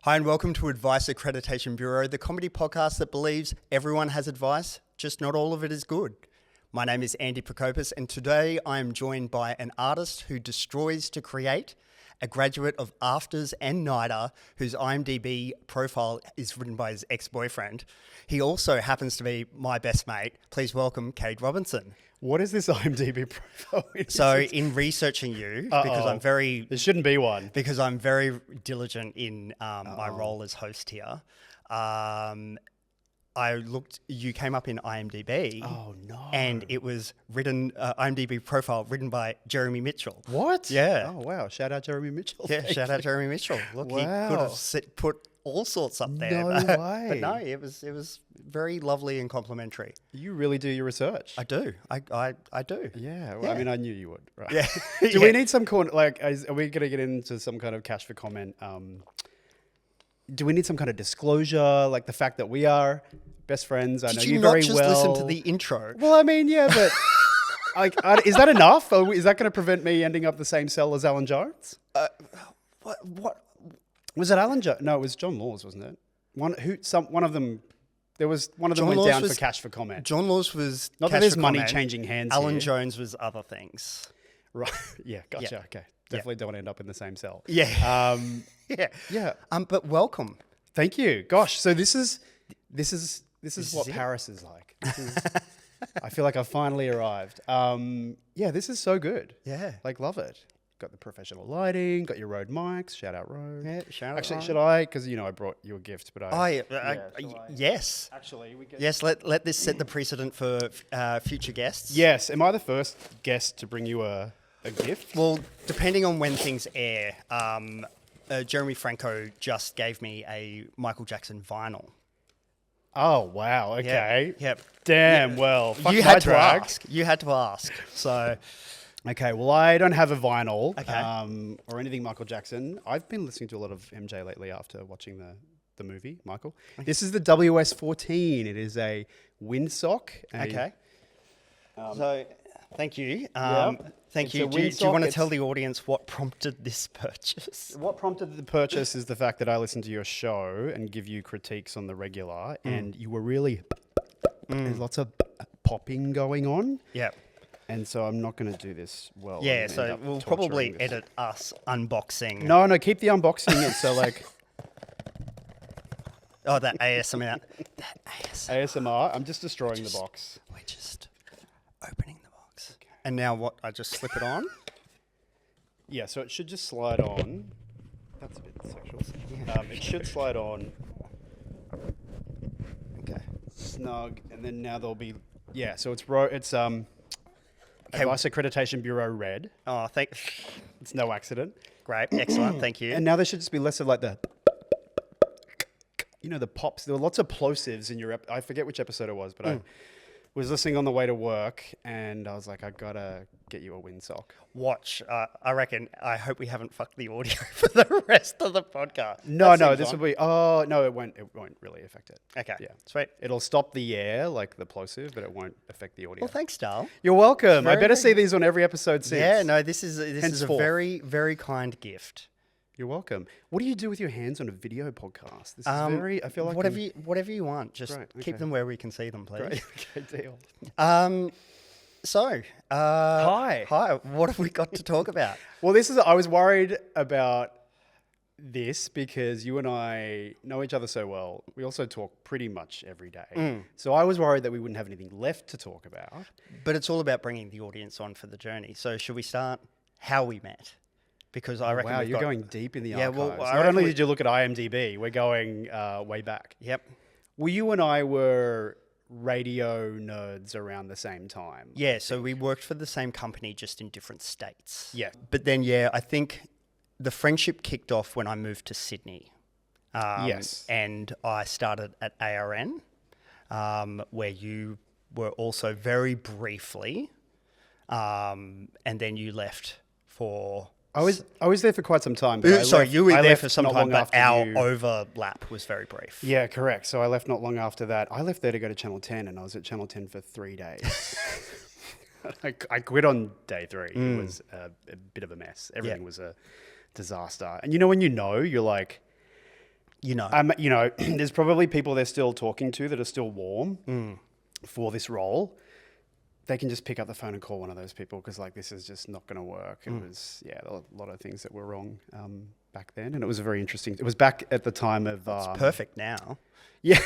Hi and welcome to Advice Accreditation Bureau, the comedy podcast that believes everyone has advice, just not all of it is good. My name is Andy Prokopis and today I am joined by an artist who destroys to create, a graduate of Afters and NIDA whose IMDb profile is written by his ex-boyfriend. He also happens to be my best mate. Please welcome Kade Robinson. What is this IMDb profile? So in researching you, because I'm very... There shouldn't be one. Because I'm very diligent in my role as host here, I looked, you came up in IMDb. Oh, no. And it was written, IMDb profile written by Jeremy Mitchell. What? Yeah. Oh, wow. Shout out Jeremy Mitchell. Yeah, shout out Jeremy Mitchell. Look, he could have put all sorts up there. No way. But no, it was very lovely and complimentary. You really do your research. I do. I do. Yeah. Well, Yeah. I mean, I knew you would. Right. Yeah. Do we need some kind are we going to get into some kind of cash for comment? Do we need some kind of disclosure, like the fact that we are best friends? I know you very well. Did you not just listen to the intro? Well, I mean, yeah, but is that enough? Or is that going to prevent me ending up the same cell as Alan Jones? What? Was it Alan Jones? No, it was John Laws, wasn't it? One of them. There was one of them John went Laws down was, for cash for comment. John Laws was Not cash that there's for money comment. changing hands. Alan here. Jones was other things. Right. Yeah. Gotcha. Yeah. Okay. Definitely don't want to end up in the same cell. Yeah. Yeah. Yeah. But welcome. Thank you. Gosh. So this is what it? Paris is like. I feel like I've finally arrived. Yeah. This is so good. Yeah. Like, love it. Got the professional lighting. Got your Rode mics. Shout out Rode. Yeah. Shout out. Actually, should I? Because I brought you a gift, but Yes. Actually, we get. Yes. Let this set the precedent for future guests. Yes. Am I the first guest to bring you a gift? Well, depending on when things air, Jeremy Franco just gave me a Michael Jackson vinyl. Oh wow. Okay. Yep. Damn. Well, fuck You my had to drag. ask. You had to ask. So. Okay, well, I don't have a vinyl Okay. or anything Michael Jackson. I've been listening to a lot of MJ lately after watching the movie, Michael. Okay. This is the WS14. It is a windsock. Okay. So, thank you. Yep. Thank It's you. a Do you windsock. want to tell the audience what prompted this purchase? What prompted the purchase is the fact that I listen to your show and give you critiques on the regular, and you were really... There's lots of popping going on. Yeah. And so I'm not going to do this well. Yeah, and so end up we'll torturing probably this. edit us unboxing. No, keep the unboxing in. So like... Oh, that ASMR. That ASMR. ASMR. I'm just destroying the box. We're just opening the box. Okay. And now what? I just slip it on? Yeah, so it should just slide on. That's a bit sexual. It should slide on. Okay. Snug, and then now there'll be... Yeah, so it's Advice Accreditation Bureau red. Oh, It's no accident. Great. Excellent. Thank you. And now there should just be less of like the... the pops. There were lots of plosives in your... I forget which episode it was, but I was listening on the way to work, and I was like, I gotta get you a windsock. Watch. I hope we haven't fucked the audio for the rest of the podcast. No, this will be... Oh, no, it won't really affect it. Okay. Yeah. Sweet. It'll stop the air, like the plosive, but it won't affect the audio. Well, thanks, Dal. You're welcome. I Very better nice. see these on every episode since. Yeah, no, this is a Henceforth. very, very kind gift. You're welcome. What do you do with your hands on a video podcast? This is very... I feel like... whatever you want. Just Great, keep okay. them where we can see them, please. Great. Okay, deal. Hi. Hi. What have we got to talk about? Well, I was worried about this because you and I know each other so well. We also talk pretty much every day. So I was worried that we wouldn't have anything left to talk about. But it's all about bringing the audience on for the journey. So should we start how we met? Because I reckon Wow, you're going deep in the archives. well, I Not reckon only did you look at IMDb, we're going way back. Yep. Well, you and I were radio nerds around the same time. Yeah, so we worked for the same company, just in different states. Yeah. But then, I think the friendship kicked off when I moved to Sydney. Yes. And I started at ARN, where you were also very briefly, and then you left for... I was there for quite some time. But you were I there left for some not time, long but after our you. overlap was very brief. Yeah, correct. So I left not long after that. I left there to go to Channel 10, and I was at Channel 10 for 3 days. I quit on day 3. It was a bit of a mess. Everything was a disaster. And when you're like, There's probably people they're still talking to that are still warm for this role. They can just pick up the phone and call one of those people because this is just not going to work. It was, a lot of things that were wrong back then. And it was it was back at the time of... It's perfect now. Yeah.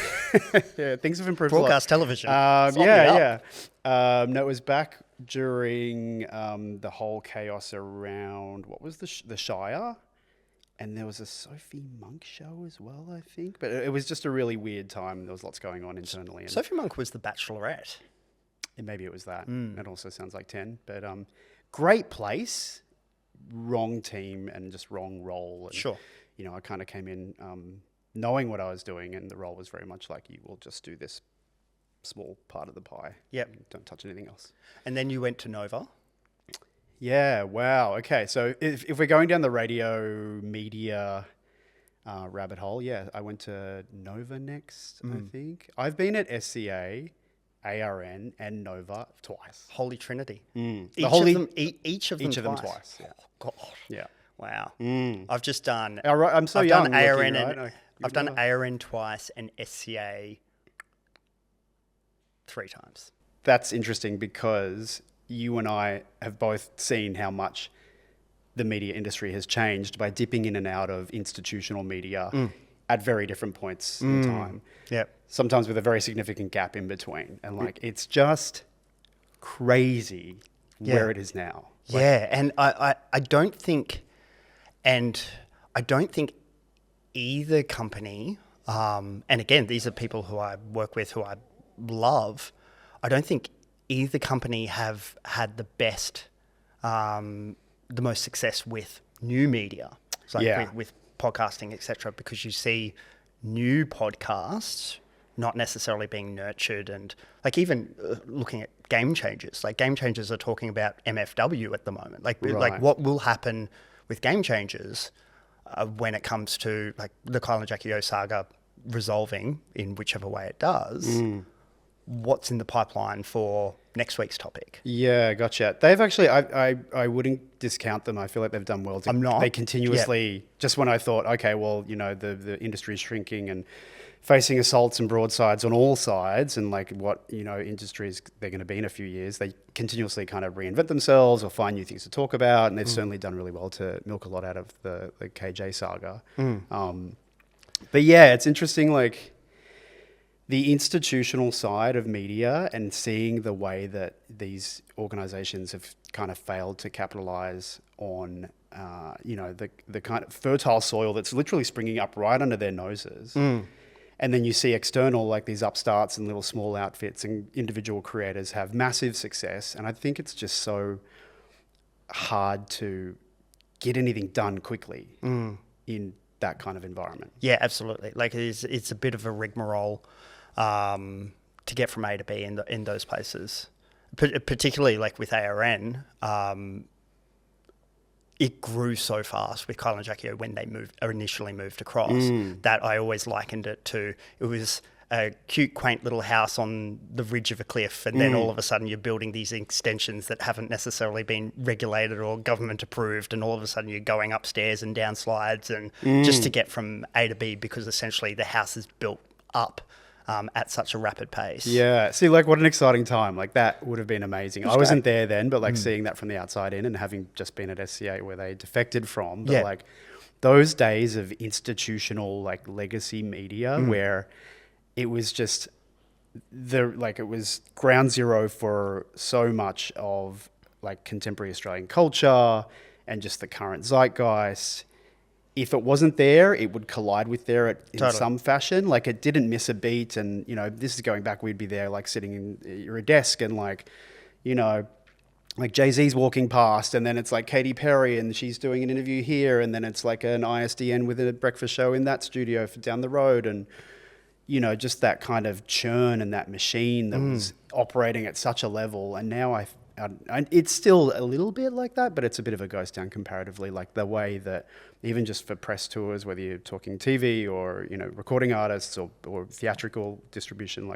Yeah, things have improved Broadcast television. No, it was back during the whole chaos around, what was the Shire? And there was a Sophie Monk show as well, I think. But it was just a really weird time. There was lots going on internally. Sophie Monk was the Bachelorette. And maybe it was that. It also sounds like 10. But great place, wrong team, and just wrong role. And, sure. I kind of came in knowing what I was doing, and the role was very much like, you will just do this small part of the pie. Yep. Don't touch anything else. And then you went to Nova. Yeah, wow. Okay, so if we're going down the radio media rabbit hole, I went to Nova next, I think. I've been at SCA, ARN, and Nova twice. Holy Trinity. Each of them twice. Yeah. Oh, God. Yeah. Wow. I've just done... I'm so I've young. Done ARN looking, right? I've done ARN twice and SCA 3 times. That's interesting because you and I have both seen how much the media industry has changed by dipping in and out of institutional media at very different points in time. Yep. Sometimes with a very significant gap in between. And it's just crazy where it is now. And I don't think either company, and again, these are people who I work with who I love, I don't think either company have had the best, the most success with new media, with podcasting, etc. Because you see new podcasts not necessarily being nurtured, and even looking at Game Changers. Game Changers are talking about MFW at the moment. Like what will happen with Game Changers when it comes to the Kyle and Jackie O saga resolving in whichever way it does. What's in the pipeline for next week's topic? Yeah, gotcha. They've actually, I wouldn't discount them. I feel like they've done well. I'm not. They continuously, just when I thought, okay, well, the industry is shrinking and facing assaults and broadsides on all sides, and what, industries they're going to be in a few years, they continuously kind of reinvent themselves or find new things to talk about. And they've certainly done really well to milk a lot out of the KJ saga. But yeah, it's interesting, the institutional side of media and seeing the way that these organizations have kind of failed to capitalize on, the kind of fertile soil that's literally springing up right under their noses. And then you see external, these upstarts and little small outfits and individual creators have massive success. And I think it's just so hard to get anything done quickly in that kind of environment. Yeah, absolutely. It's a bit of a rigmarole to get from A to B in those places, particularly with ARN. It grew so fast with Kyle and Jackie O when they initially moved across that I always likened it to, it was a cute, quaint little house on the ridge of a cliff, and then all of a sudden you're building these extensions that haven't necessarily been regulated or government approved, and all of a sudden you're going upstairs and down slides and just to get from A to B, because essentially the house is built up at such a rapid pace. Yeah. See, what an exciting time. That would have been amazing. I wasn't there then, but seeing that from the outside in and having just been at SCA where they defected from, but those days of institutional legacy media where it was just it was ground zero for so much of contemporary Australian culture and just the current zeitgeist. If it wasn't there, it would collide with there in some fashion. It didn't miss a beat. And, this is going back, we'd be there sitting in your desk and Jay-Z's walking past, and then it's Katy Perry and she's doing an interview here, and then it's an ISDN with a breakfast show in that studio down the road. And, just that kind of churn and that machine that was operating at such a level. And now it's still a little bit like that, but it's a bit of a ghost town comparatively. The way that even just for press tours, whether you're talking TV or recording artists or theatrical distribution,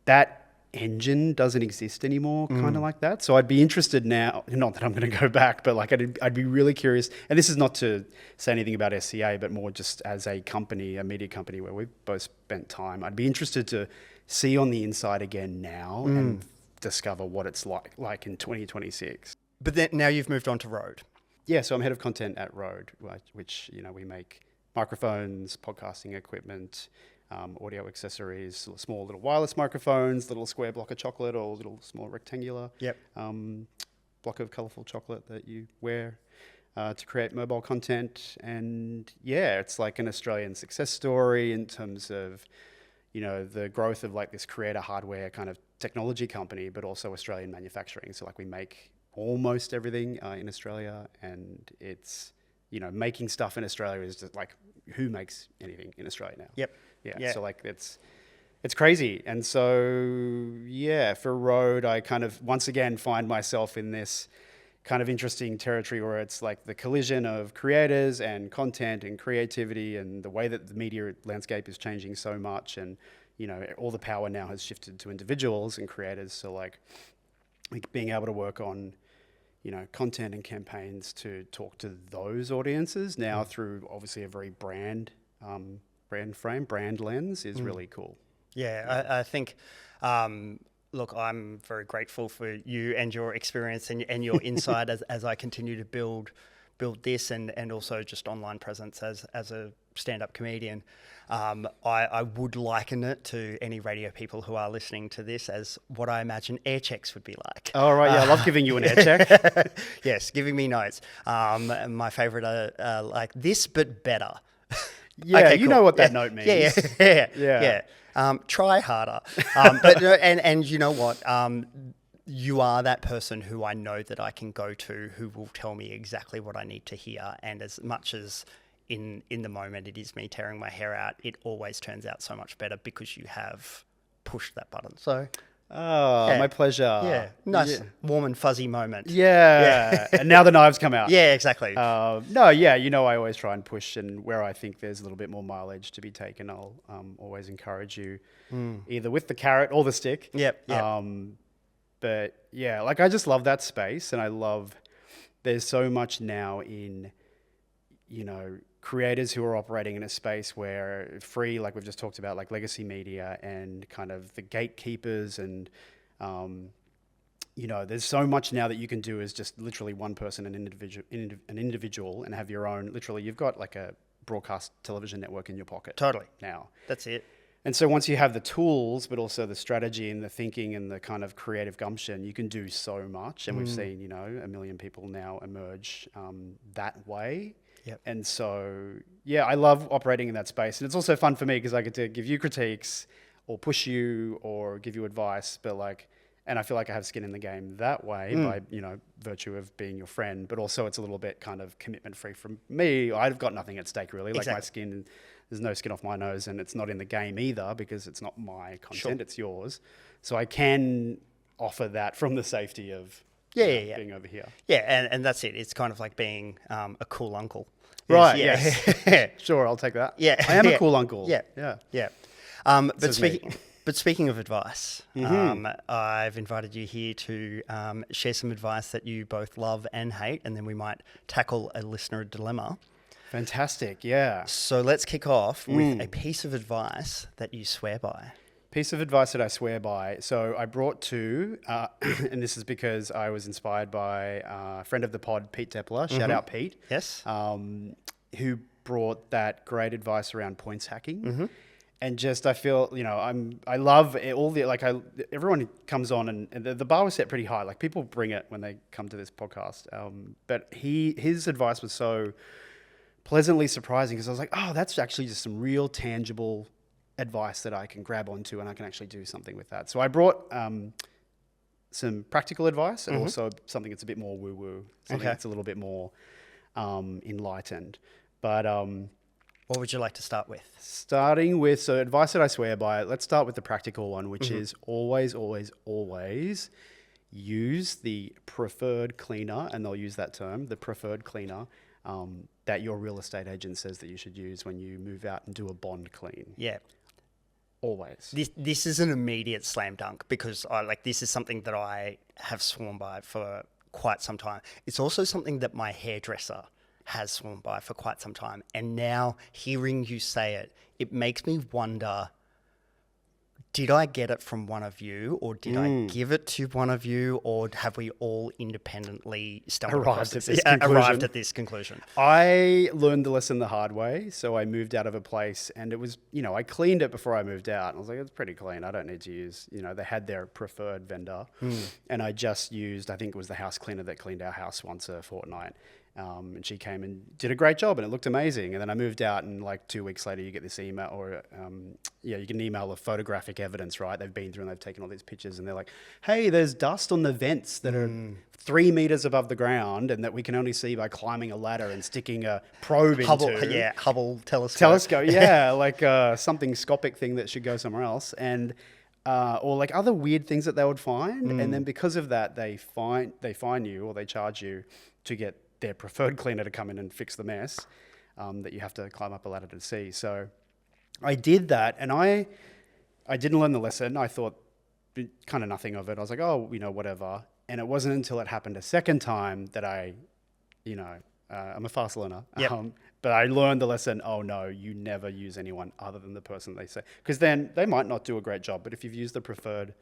that engine doesn't exist anymore, kind of like that. So I'd be interested now, not that I'm going to go back, but like I'd be really curious. And this is not to say anything about SCA, but more just as a company, a media company where we've both spent time. I'd be interested to see on the inside again now and discover what it's like in 2026. But then now you've moved on to Rode. Yeah, so I'm head of content at Rode, which, we make microphones, podcasting equipment, audio accessories, small little wireless microphones, little square block of chocolate or little small rectangular block of colourful chocolate that you wear to create mobile content. And yeah, it's like an Australian success story in terms of, the growth of like this creator hardware kind of technology company, but also Australian manufacturing. So like we make almost everything in Australia, and it's, making stuff in Australia is just like, who makes anything in Australia now? Yep. Yeah. So like it's crazy. And so, yeah, for Rode, I kind of once again find myself in this kind of interesting territory where it's like the collision of creators and content and creativity and the way that the media landscape is changing so much. And, all the power now has shifted to individuals and creators. So like being able to work on, content and campaigns to talk to those audiences now through obviously a very brand lens is really cool. Yeah, I think, look, I'm very grateful for you and your experience and your insight as I continue to build this and also just online presence as a stand-up comedian. I would liken it to any radio people who are listening to this as what I imagine air checks would be like. Oh, right. Yeah, I love giving you an air check. Yes, giving me notes. My favorite are like this, but better. Yeah, okay, you cool. know what that note means. Yeah. Try harder. But and you know what? You are that person who I know that I can go to who will tell me exactly what I need to hear. And as much as in the moment it is me tearing my hair out, it always turns out so much better because you have pushed that button. So... Oh, my pleasure. Yeah, nice, warm and fuzzy moment. Yeah. And now the knives come out. Yeah, exactly. No, yeah, I always try and push, and where I think there's a little bit more mileage to be taken, I'll always encourage you either with the carrot or the stick. Yep. But yeah, like I just love that space, and I love there's so much now in, creators who are operating in a space where free, like we've just talked about, like legacy media and kind of the gatekeepers and, there's so much now that you can do as just literally one person, an individual and have your own, literally you've got like a broadcast television network in your pocket. Totally. Now. That's it. And so once you have the tools, but also the strategy and the thinking and the kind of creative gumption, you can do so much. And we've seen, 1 million people now emerge that way. Yep. And so, yeah, I love operating in that space. And it's also fun for me because I get to give you critiques or push you or give you advice. But and I feel like I have skin in the game that way by, virtue of being your friend. But also it's a little bit kind of commitment free from me. I've got nothing at stake really. Like my skin, there's no skin off my nose, and it's not in the game either because it's not my content, it's yours. So I can offer that from the safety of being over here. Yeah, and that's it. It's kind of like being a cool uncle. Right, yes. Sure, I'll take that. Yeah. I am a cool uncle. Yeah. But speaking of advice, I've invited you here to share some advice that you both love and hate, and then we might tackle a listener dilemma. Fantastic, yeah. So let's kick off with a piece of advice that you swear by. Piece of advice that I swear by. So I brought two, and this is because I was inspired by a friend of the pod, Pete Tepler. Shout out Pete. Yes. Who brought that great advice around points hacking. And just, I feel, I love all the, everyone comes on and the bar was set pretty high. Like people bring it when they come to this podcast. But his advice was so pleasantly surprising because I was like, oh, that's actually just some real tangible advice that I can grab onto and I can actually do something with that. So I brought some practical advice and also something that's a bit more woo-woo, something that's a little bit more enlightened. But what would you like to start with? Starting with, so advice that I swear by, let's start with the practical one, which is always, always, always use the preferred cleaner, and they'll use that term, the preferred cleaner, that your real estate agent says that you should use when you move out and do a bond clean. Yeah. always. This is an immediate slam dunk because this is something that I have sworn by for quite some time. It's also something that my hairdresser has sworn by for quite some time. And now hearing you say it, it makes me wonder, did I get it from one of you, or did I give it to one of you, or have we all independently arrived at this conclusion? I learned the lesson the hard way. So I moved out of a place, and it was, I cleaned it before I moved out. And I was like, it's pretty clean. I don't need to use, they had their preferred vendor. And I just used, I think it was the house cleaner that cleaned our house once a fortnight. And she came and did a great job, and it looked amazing. And then I moved out, and 2 weeks later, you get this email, or you get an email of photographic evidence, right? They've been through and they've taken all these pictures, and they're like, "Hey, there's dust on the vents that are 3 meters above the ground, and that we can only see by climbing a ladder and sticking a probe into." Hubble telescope. Telescope, something scopic thing that should go somewhere else, and or other weird things that they would find, and then because of that, they fine you, or they charge you to get their preferred cleaner to come in and fix the mess that you have to climb up a ladder to see. So I did that, and I didn't learn the lesson. I thought kind of nothing of it. I was like, oh, whatever. And it wasn't until it happened a second time that I'm a fast learner. Yep. But I learned the lesson. Oh no, you never use anyone other than the person they say, because then they might not do a great job. But if you've used the preferred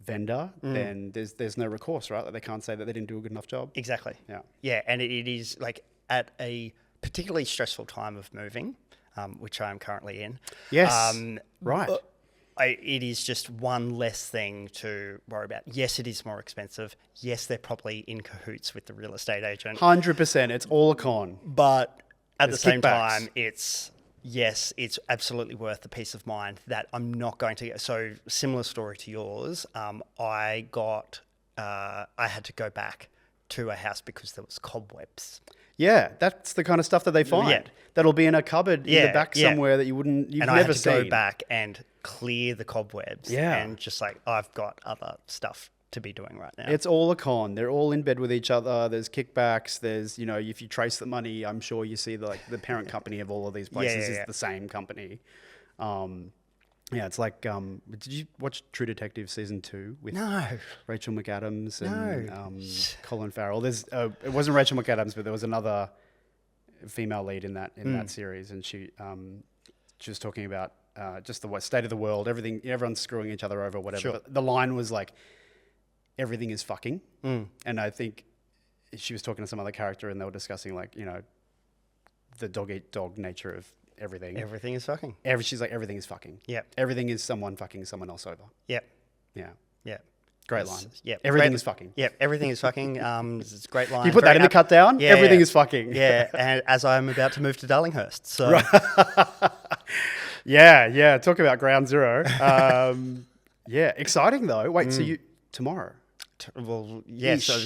vendor, then there's no recourse, right? They can't say that they didn't do a good enough job. Exactly. Yeah, and it is at a particularly stressful time of moving, which I am currently in. Yes. Right. It is just one less thing to worry about. Yes, it is more expensive. Yes, they're probably in cahoots with the real estate agent. 100%. It's all a con. But at the same kickbacks. time, it's absolutely worth the peace of mind that I'm not going to get. So similar story to yours. I had to go back to a house because there was cobwebs. Yeah, that's the kind of stuff that they find. Yeah. That'll be in a cupboard in the back somewhere that you've never seen. And I had to go back and clear the cobwebs. Yeah. And just I've got other stuff to be doing right now. It's all a con. They're all in bed with each other. There's kickbacks. There's, if you trace the money, I'm sure you see the parent company of all of these places is the same company. It's did you watch True Detective season 2 with Rachel McAdams and Colin Farrell? It wasn't Rachel McAdams, but there was another female lead in that series, and she was talking about just the state of the world, everything, everyone's screwing each other over, whatever. Sure. But the line was everything is fucking. And I think she was talking to some other character, and they were discussing the dog eat dog nature of everything. Everything is fucking. She's like, everything is fucking. Yep. Everything is someone fucking someone else over. Yep. Yeah. Yep. Great line. Yep. Everything is fucking. Yep. Everything is fucking. It's a great line. You put that in the cut down? Yeah, everything is fucking. Yeah. And as I'm about to move to Darlinghurst. So. Right. Yeah. Talk about ground zero. Exciting though. Wait, so tomorrow? Well, yeah. So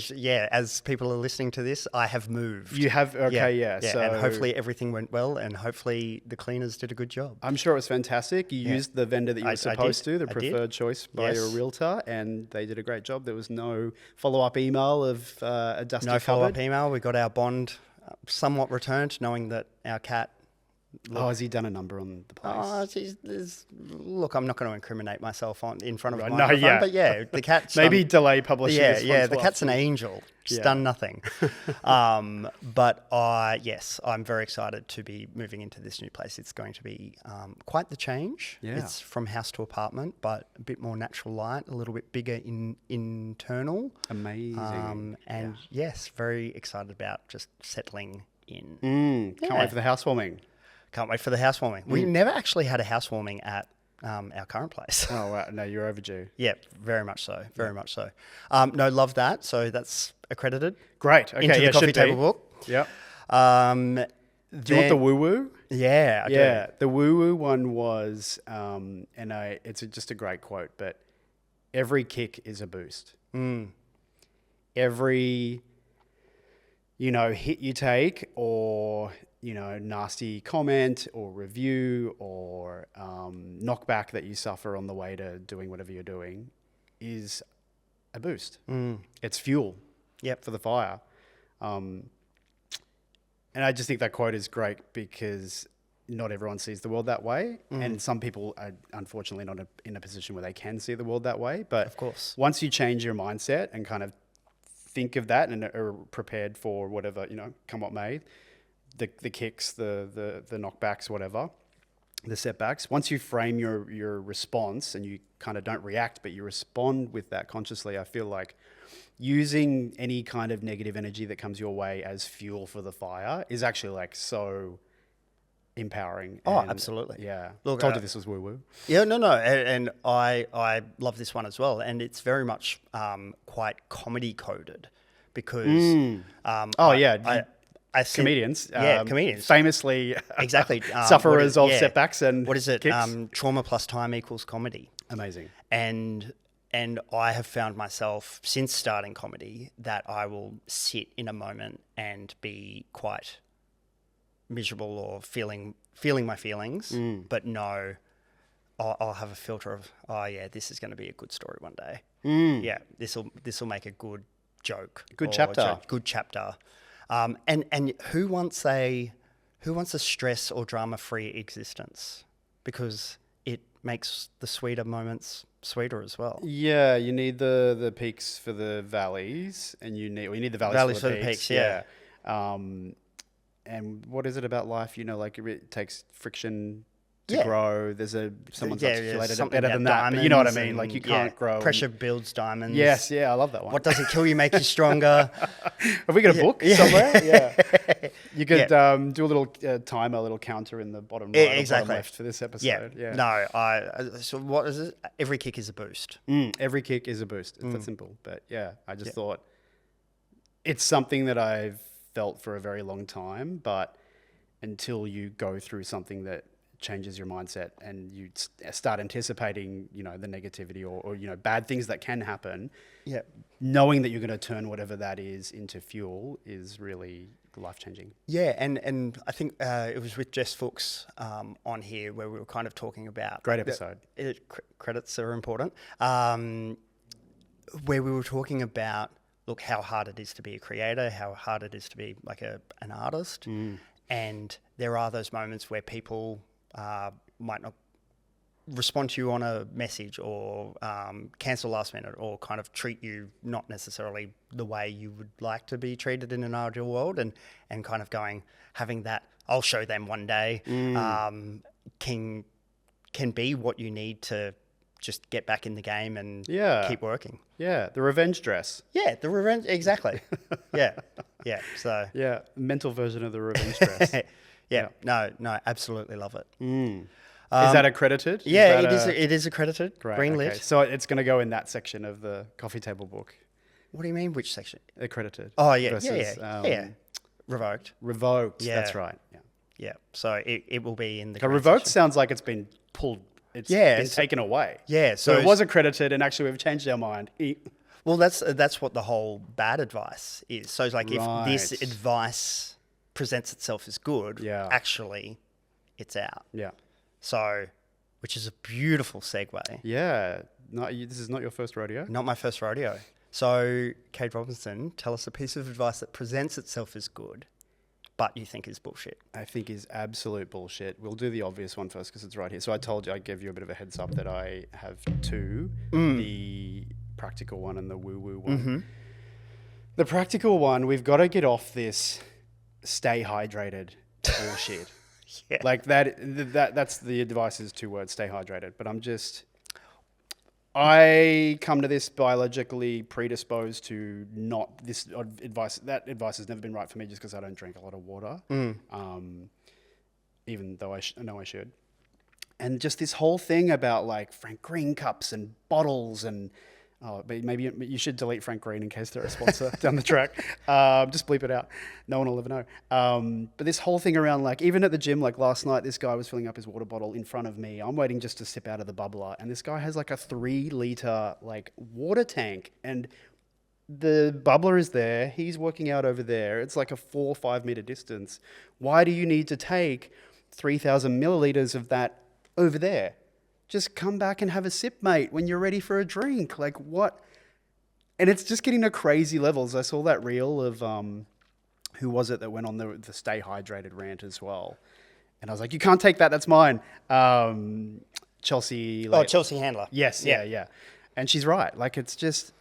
as people are listening to this, I have moved. You have, okay, So, and hopefully everything went well, and hopefully the cleaners did a good job. I'm sure it was fantastic. You used the vendor that you were supposed to, the preferred choice by your realtor, and they did a great job. There was no follow-up email of a dusty cupboard. No follow-up email. We got our bond somewhat returned, knowing that our cat. Has he done a number on the place? Look, I'm not going to incriminate myself in front of my microphone, but the cat's maybe delay publishing. The cat's an angel. She's done nothing. But I'm very excited to be moving into this new place. It's going to be quite the change. Yeah. It's from house to apartment, but a bit more natural light, a little bit bigger internal. Amazing. And yes, very excited about just settling in. Can't wait for the housewarming. Can't wait for the housewarming. We never actually had a housewarming at our current place. Oh, wow. No, you're overdue. Yeah, very much so. Very much so. No, love that. So that's accredited. Great. Okay, into the coffee table book. Yep. Do you want the woo-woo? Yeah, I do. The woo-woo one was, it's just a great quote, but every kick is a boost. Every, hit you take, or nasty comment or review or knockback that you suffer on the way to doing whatever you're doing is a boost. It's fuel for the fire. And I just think that quote is great because not everyone sees the world that way. And some people are unfortunately not in a position where they can see the world that way. But Of course. once you change your mindset and kind of think of that and are prepared for whatever, come what may, the kicks, the knockbacks, whatever, the setbacks, once you frame your response and you kind of don't react, but you respond with that consciously, I feel like using any kind of negative energy that comes your way as fuel for the fire is actually like so empowering. Oh, And, absolutely. Yeah. Look, Told you this was woo-woo. Yeah, no. And I love this one as well. And it's very much quite comedy coded because... I think, Comedians. comedians. Famously Exactly. sufferers of setbacks and what is it? kicks. Trauma plus time equals comedy. Amazing. And I have found myself since starting comedy that I will sit in a moment and be quite miserable or feeling my feelings, but no, I'll have a filter of, oh yeah, this is going to be a good story one day. Yeah, this will make a good joke. Good chapter. Good chapter. And who wants a stress or drama-free existence? Because it makes the sweeter moments sweeter as well. Yeah, you need the peaks for the valleys, and you need the valleys for the peaks. Yeah. And what is it about life? Like it takes friction to Yeah. grow. Someone's articulated it something better about than that. But you know what I mean? diamonds Like you and, can't grow. Pressure builds diamonds. Yes, yeah, I love that one. What doesn't kill you make you stronger. Have we got a book somewhere? Yeah. You could do a little timer, a little counter in the bottom right or exactly. bottom left for this episode. Yeah. No, so what is it? Every kick is a boost. Every kick is a boost. It's that simple. But yeah, I just thought it's something that I've felt for a very long time, but until you go through something that changes your mindset and you start anticipating, the negativity or bad things that can happen, knowing that you're going to turn whatever that is into fuel is really life-changing. Yeah, and I think it was with Jess Fuchs on here where we were kind of talking about... Great episode. Credits are important. Where we were talking about, look, how hard it is to be a creator, how hard it is to be like an artist. And there are those moments where people might not respond to you on a message or cancel last minute or kind of treat you not necessarily the way you would like to be treated in an ideal world, and kind of having that, I'll show them one day, can be what you need to just get back in the game and keep working. Yeah, the revenge dress. Yeah, the revenge, exactly. Yeah. So yeah, mental version of the revenge dress. Yeah. No, absolutely love it. Is that accredited? Yeah, it is accredited. Great, Green okay. lit. So it's going to go in that section of the coffee table book. What do you mean? Which section? Accredited. Oh yeah, versus, yeah. Revoked. Revoked. Yeah. That's right. Yeah. Yeah. So it will be in the So green revoked section. sounds like it's been pulled. It's been taken away. Yeah. So it was accredited, and actually we've changed our mind. Well, that's what the whole bad advice is. So it's like if this Right. advice presents itself as good, Yeah. actually, it's out. Yeah. So, which is a beautiful segue. Yeah. This is not your first rodeo. Not my first rodeo. So, Kade Robinson, tell us a piece of advice that presents itself as good, but you think is bullshit. I think is absolute bullshit. We'll do the obvious one first because it's right here. So I told you, I gave you a bit of a heads up that I have two, the practical one and the woo-woo one. The practical one, we've got to get off this stay hydrated bullshit. Yeah. Like that's the advice is 2 words, stay hydrated. But I come to this biologically predisposed to not this advice. That advice has never been right for me just because I don't drink a lot of water, even though I know I should. And just this whole thing about like Frank Green cups and bottles and but maybe you should delete Frank Green in case they're a sponsor down the track. Just bleep it out. No one will ever know. But this whole thing around like, even at the gym, like last night, this guy was filling up his water bottle in front of me. I'm waiting just to sip out of the bubbler. And this guy has like a 3-liter like water tank. And the bubbler is there. He's working out over there. It's like a 4 or 5 meter distance. Why do you need to take 3,000 milliliters of that over there? Just come back and have a sip, mate, when you're ready for a drink. Like, what? And it's just getting to crazy levels. I saw that reel of, who was it that went on the stay hydrated rant as well. And I was like, you can't take that. That's mine. Chelsea. Like, Chelsea Handler. yes. Yeah. And she's right. Like, it's just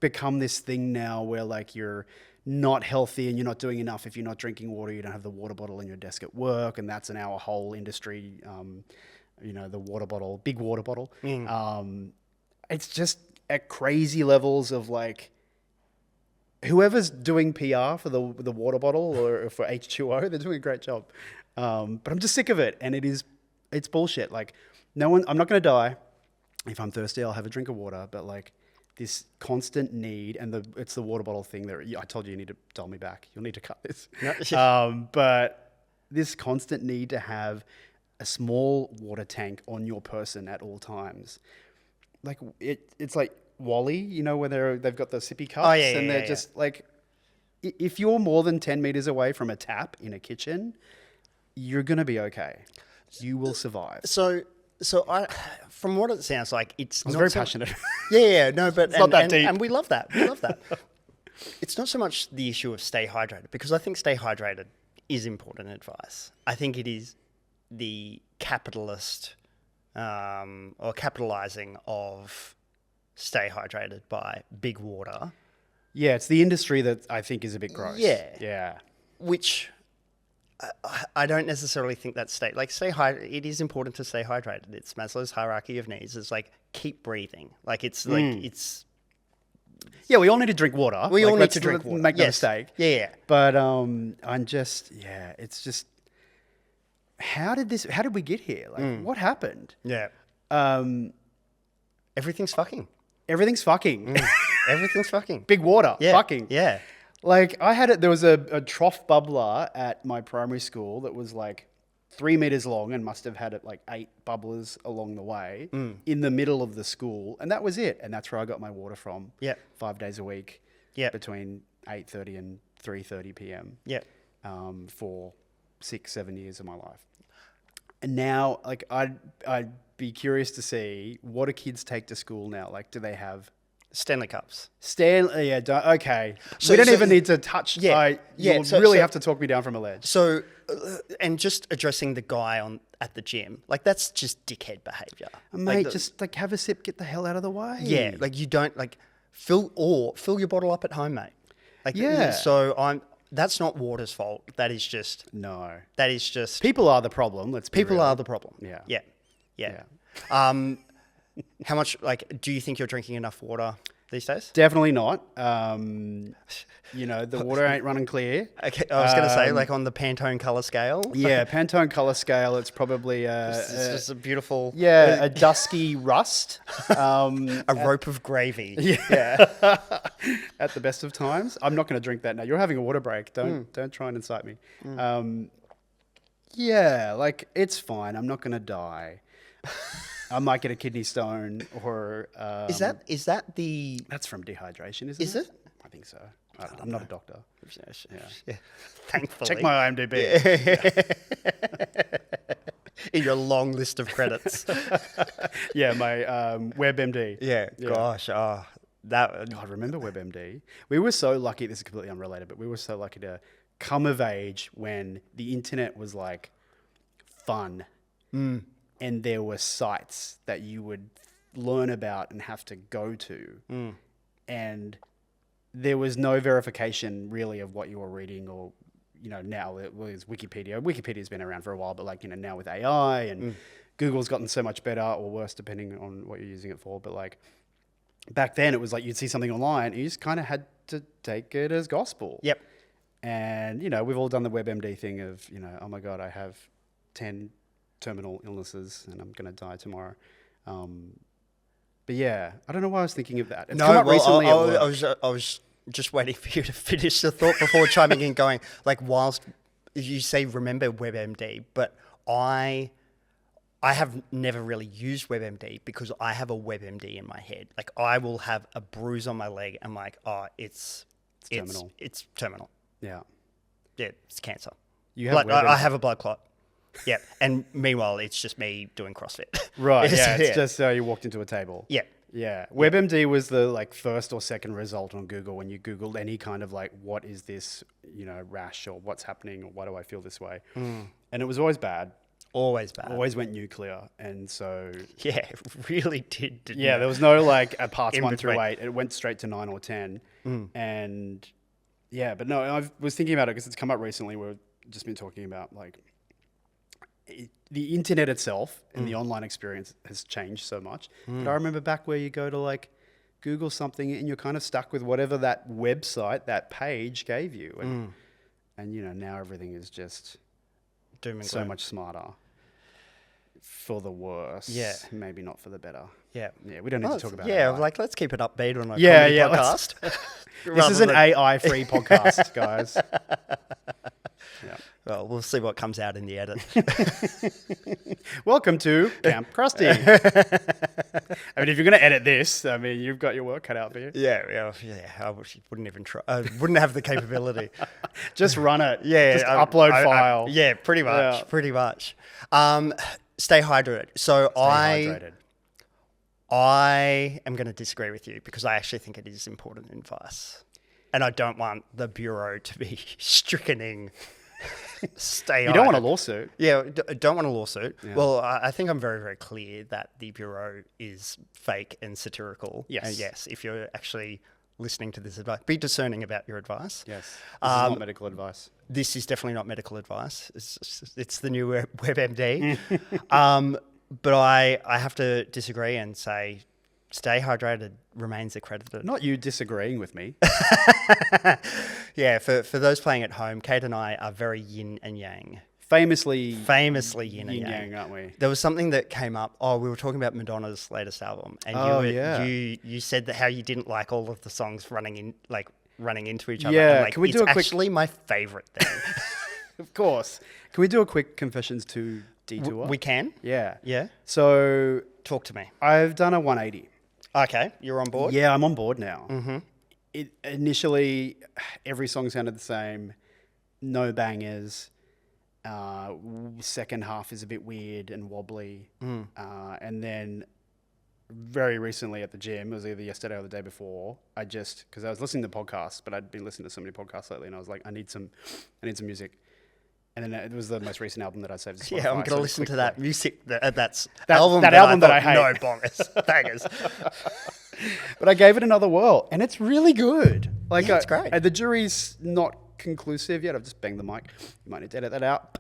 become this thing now where like you're not healthy and you're not doing enough if you're not drinking water. You don't have the water bottle in your desk at work. And that's in our whole industry. The water bottle, big water bottle. It's just at crazy levels of like, whoever's doing PR for the water bottle or for H2O, they're doing a great job. But I'm just sick of it. And it's bullshit. Like I'm not going to die. If I'm thirsty, I'll have a drink of water. But like this constant need, and it's the water bottle thing that I told you need to dial me back. You'll need to cut this. No. But this constant need to have a small water tank on your person at all times. Like it's like Wally, where they've got the sippy cups and they're just like, if you're more than 10 meters away from a tap in a kitchen, you're going to be okay. You will survive. So from what it sounds like, it's I was very passionate. No, but it's not that deep. And we love that. It's not so much the issue of stay hydrated, because I think stay hydrated is important advice. I think it is the capitalist or capitalizing of stay hydrated by big water. Yeah, it's the industry that I think is a bit gross. Yeah. Which I don't necessarily think that's it is important to stay hydrated. It's Maslow's hierarchy of needs. It's like, keep breathing. Like it's like it's. Yeah, we all need to drink water. We all need to drink water. Make no mistake. Yeah. But it's just, how did we get here? Like, what happened? Yeah. Everything's fucking. Everything's fucking. Everything's fucking. Big water. Yeah. Fucking. Yeah. Like there was a trough bubbler at my primary school that was like 3 meters long and must have had like 8 bubblers along the way in the middle of the school. And that was it. And that's where I got my water from. Yeah. 5 days a week. Yeah. Between 8:30 and 3:30 p.m. Yeah. For 6-7 years of my life. And now, like, I'd be curious to see, what do kids take to school now? Like, do they have Stanley Cups? Okay. We don't even need to touch. You really have to talk me down from a ledge. So, and just addressing the guy at the gym, like, that's just dickhead behavior. Mate, just like have a sip, get the hell out of the way. Yeah, like you don't like fill your bottle up at home, mate. Like, yeah. So that's not water's fault. That is just people are the problem. People are the problem. Yeah. How much, like, do you think you're drinking enough water these days? Definitely not. The water ain't running clear. Okay, I was going to say, like, on the Pantone color scale. Yeah, Pantone color scale, it's probably it's just a beautiful... Yeah, a dusky rust. A rope of gravy. Yeah. At the best of times. I'm not going to drink that now. You're having a water break. Don't try and incite me. Yeah, like, it's fine. I'm not going to die. I might get a kidney stone or... Is that the... That's from dehydration, isn't it? Is it? I think so. I'm not a doctor. Yeah. Thankfully. Check my IMDb. In your long list of credits. Yeah, my WebMD. Yeah. Gosh. Oh, that... God, remember WebMD? We were so lucky, this is completely unrelated, but we were so lucky to come of age when the internet was like fun. And there were sites that you would learn about and have to go to. And there was no verification really of what you were reading, or, now it was Wikipedia. Wikipedia's been around for a while, but like, now with AI and Google's gotten so much better or worse depending on what you're using it for. But like back then it was like you'd see something online and you just kind of had to take it as gospel. Yep. And, we've all done the WebMD thing of, oh my God, I have 10 terminal illnesses and I'm going to die tomorrow. But yeah, I don't know why I was thinking of that. It's come up recently. I was just waiting for you to finish the thought before chiming in, going, like, whilst you say remember WebMD, but I have never really used WebMD because I have a WebMD in my head. Like, I will have a bruise on my leg and like, it's terminal. It's terminal. Yeah. Yeah, it's cancer. You have I have a blood clot. Yeah, and meanwhile, it's just me doing CrossFit. Right, yeah, it's just you walked into a table. Yeah. Yeah. WebMD was the like first or second result on Google when you Googled any kind of like, what is this, rash or what's happening or why do I feel this way? And it was always bad. Always bad. Always went nuclear. And so... Yeah, it really did, didn't Yeah, it? there was no like a parts In 1 through between. 8. It went straight to 9 or 10. And yeah, but no, I was thinking about it because it's come up recently. We've just been talking about like the internet itself and the online experience has changed so much. But I remember back where you go to like Google something and you're kind of stuck with whatever that website, that page gave you. And now everything is just Doom and so gloom. much smarter. For the worse. Yeah. Maybe not for the better. Yeah. Yeah, we don't need to talk about it. Yeah, like let's keep it upbeat on a comedy Yeah, podcast. This is an AI-free podcast, guys. Yeah. Well, we'll see what comes out in the edit. Welcome to Camp Krusty. I mean, if you're going to edit this, I mean, you've got your work cut out for you. Yeah. I wouldn't even try. I wouldn't have the capability. Just run it. Yeah. Just upload file. Yeah, pretty much. Yeah. Pretty much. Stay hydrated. So Stay hydrated. I am going to disagree with you because I actually think it is important advice. And I don't want the Bureau to be strickening stay You don't want a hydrated. lawsuit. Yeah, don't want a lawsuit. Yeah. Well, I think I'm very, very clear that the Bureau is fake and satirical. Yes. And yes, if you're actually listening to this advice, be discerning about your advice. Yes. This is not medical advice. This is definitely not medical advice. It's the new WebMD. But I have to disagree and say stay hydrated remains accredited. Not you disagreeing with me. Yeah, for those playing at home, Kate and I are very yin and yang. Famously Yin and yang, aren't we? There was something that came up. Oh, we were talking about Madonna's latest album, and you said that how you didn't like all of the songs running into each other. Yeah, and, like, can we do it's a quick- actually my favorite thing. Of course. Can we do a quick confessions to detour? We can. Yeah. Yeah. So Talk to me. I've done a 180. Okay, you're on board. Yeah, I'm on board now. It initially, every song sounded the same, no bangers. Second half is a bit weird and wobbly. And then very recently at the gym, it was either yesterday or the day before, because I was listening to podcasts, but I'd been listening to so many podcasts lately, and I was like, I need some music. And then it was the most recent album that I saved. To Spotify, Yeah, I'm going to so listen to quick that play. music. That's That album album that I thought, hate. No bongers, bangers. But I gave it another whirl, and it's really good. Like, Yeah, it's great. The jury's not conclusive yet. I've just banged the mic. You might need to edit that out.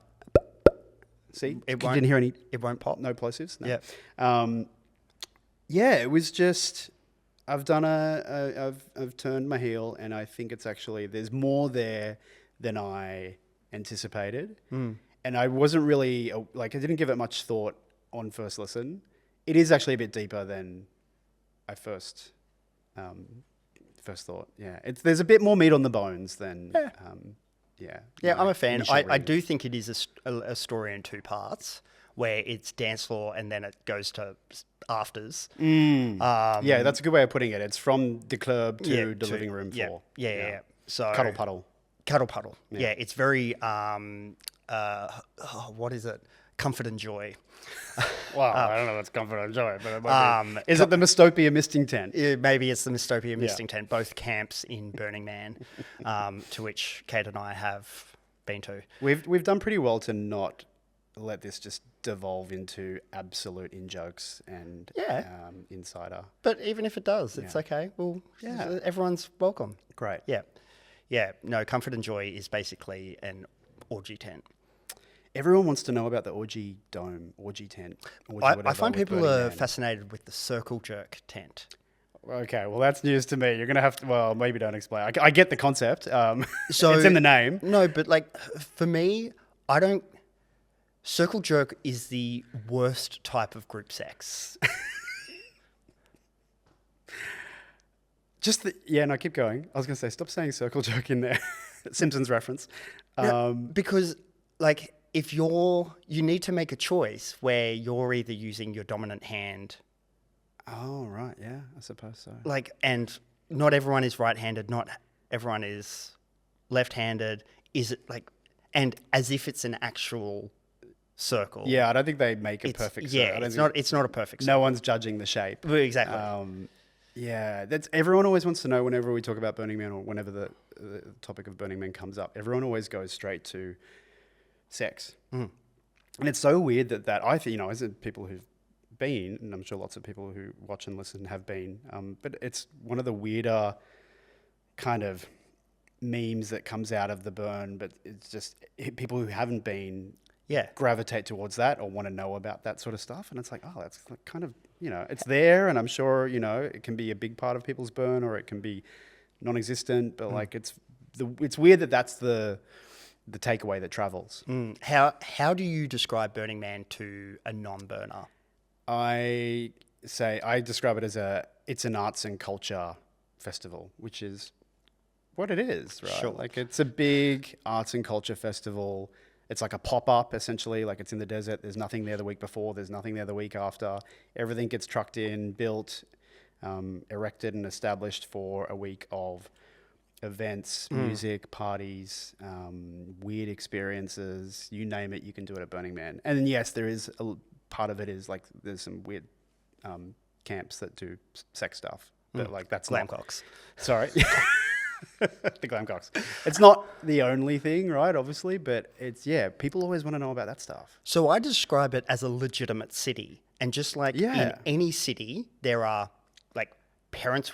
See, you didn't hear any. It won't pop. No plosives. No. Yeah. Yeah, it was just. I've done I've turned my heel, and I think it's actually there's more there than I anticipated. And I wasn't really I didn't give it much thought on first listen. It is actually a bit deeper than I first thought. Yeah, there's a bit more meat on the bones than Yeah, I'm a fan. initial I reading. do think it is a story in two parts, where it's dance floor and then it goes to afters. Yeah, that's a good way of putting it. It's from the club to Yeah, the living room yeah, floor. Yeah. So Cuddle puddle. Cuddle puddle. Yeah, it's very what is it? Comfort and joy. Well, I don't know what's comfort and joy, but it might be. Is it the Mistopia misting tent? Maybe it's the Mistopia Misting Tent, both camps in Burning Man, to which Kate and I have been to. We've done pretty well to not let this just devolve into absolute in-jokes and insider. But even if it does, it's okay. Well, everyone's welcome. Great. Yeah. No, Comfort and Joy is basically an orgy tent. Everyone wants to know about the orgy tent. Orgy I whatever find with people Burning are Man. fascinated with the circle jerk tent. Okay, well, that's news to me. You're going to have to, well, maybe don't explain. I get the concept. So it's in the name. No, but for me, circle jerk is the worst type of group sex. Keep going. I was going to say, stop saying circle jerk in there. Simpsons reference. Because if you need to make a choice where you're either using your dominant hand. Oh, right. Yeah, I suppose so. And not everyone is right-handed. Not everyone is left-handed. Is it and as if it's an actual circle. Yeah, I don't think they make a perfect circle. Yeah, it's not a perfect circle. No one's judging the shape. Exactly. Yeah, that's everyone always wants to know whenever we talk about Burning Man or whenever the topic of Burning Man comes up. Everyone always goes straight to sex, and it's so weird that I think, as people who've been, and I'm sure lots of people who watch and listen have been, but it's one of the weirder kind of memes that comes out of the burn. But it's just people who haven't been. Yeah. Gravitate towards that or want to know about that sort of stuff. And it's like, oh, that's kind of, it's there. And I'm sure, it can be a big part of people's burn or it can be non-existent. But like, it's weird that that's the takeaway that travels. How do you describe Burning Man to a non-burner? I describe it as it's an arts and culture festival, which is what it is, right? Sure. Like it's a big arts and culture festival. It's like a pop-up, essentially, like it's in the desert. There's nothing there the week before. There's nothing there the week after. Everything gets trucked in, built, erected and established for a week of events, music, parties, weird experiences, you name it, you can do it at Burning Man. And then, yes, there is a part of it is like there's some weird camps that do sex stuff. But like that's Glamcocks. Sorry. The Glamcocks. It's not the only thing, right? Obviously, but it's people always want to know about that stuff. So I describe it as a legitimate city, and just like in any city, there are like parents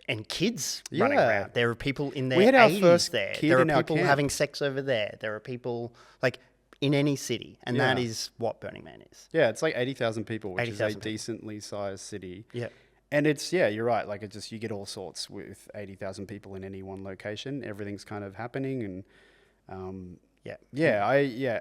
and kids running around. There are people in their 80s there. There are people having sex over there. There are people like in any city, and that is what Burning Man is. Yeah, it's like 80,000 people, which is a decently sized city. Yeah. And it's, you're right. Like you get all sorts with 80,000 people in any one location. Everything's kind of happening. And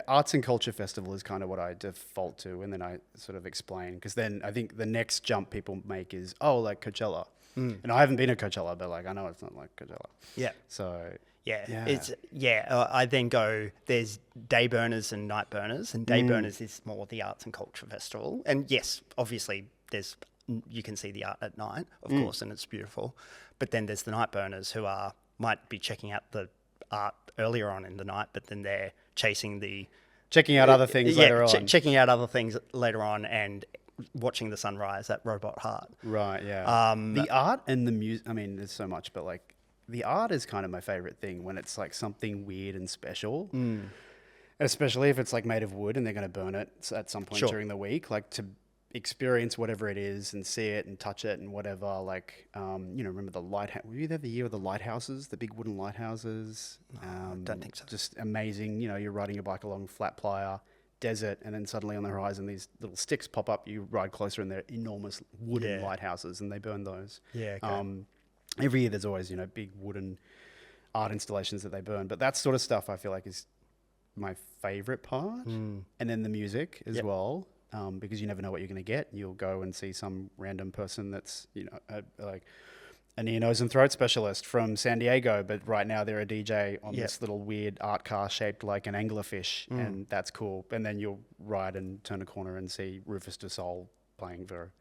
Arts and Culture Festival is kind of what I default to. And then I sort of explain, because then I think the next jump people make is, like Coachella. And I haven't been at Coachella, but like, I know it's not like Coachella. Yeah. So I then go, there's day burners and night burners, and day burners is more the Arts and Culture Festival. And yes, obviously you can see the art at night, of course, and it's beautiful. But then there's the night burners who might be checking out the art earlier on in the night, but then they're checking out other things later on. Checking out other things later on and watching the sunrise at Robot Heart. Right, yeah. The art and the music, I mean, there's so much, but like the art is kind of my favorite thing when it's like something weird and special. Especially if it's like made of wood and they're going to burn it at some point during the week, like to experience whatever it is and see it and touch it and whatever. Like, remember the lighthouse? Were you there the year of the lighthouses, the big wooden lighthouses? I don't think so. Just amazing. You're riding your bike along flat playa, desert, and then suddenly on the horizon, these little sticks pop up. You ride closer and they're enormous wooden lighthouses and they burn those. Yeah. Okay. Every year there's always, big wooden art installations that they burn. But that sort of stuff I feel like is my favorite part. And then the music as well. Because you never know what you're going to get. You'll go and see some random person that's, like an ear, nose and throat specialist from San Diego, but right now they're a DJ on this little weird art car shaped like an anglerfish, and that's cool. And then you'll ride and turn a corner and see Rufus Du Sol playing for,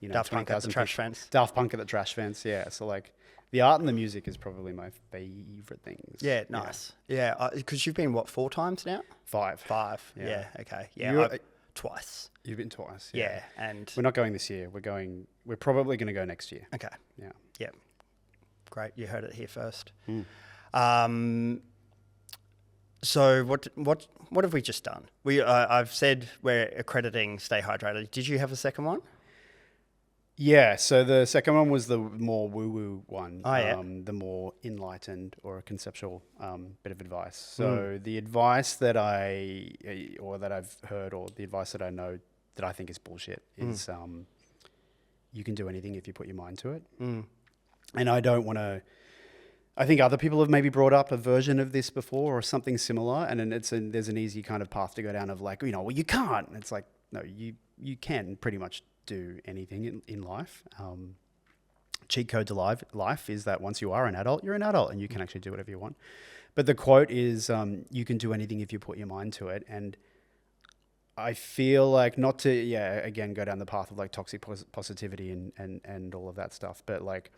Daft Punk at the trash fence. Daft Punk at the trash fence, yeah. So like the art and the music is probably my favorite things. Yeah, nice. Yeah, because you've been 4 times now? 5. Yeah, okay. Yeah, twice. You've been twice. Yeah, and we're not going this year. We're probably going to go next year. Okay. Yeah. Great. You heard it here first. So what have we just done? I've said we're accrediting Stay Hydrated. Did you have a second one? Yeah. So the second one was the more woo-woo one. Oh, yeah. The more enlightened or a conceptual bit of advice. So the advice that I've heard, or the advice that I know that I think is bullshit is you can do anything if you put your mind to it. And I don't want to... I think other people have maybe brought up a version of this before or something similar, and then there's an easy kind of path to go down of like, well, you can't. And it's like, no, you can pretty much do anything in life. Cheat code to life is that once you are an adult, you're an adult and you can actually do whatever you want. But the quote is, you can do anything if you put your mind to it. And I feel like not to, again, go down the path of like toxic positivity and all of that stuff. But like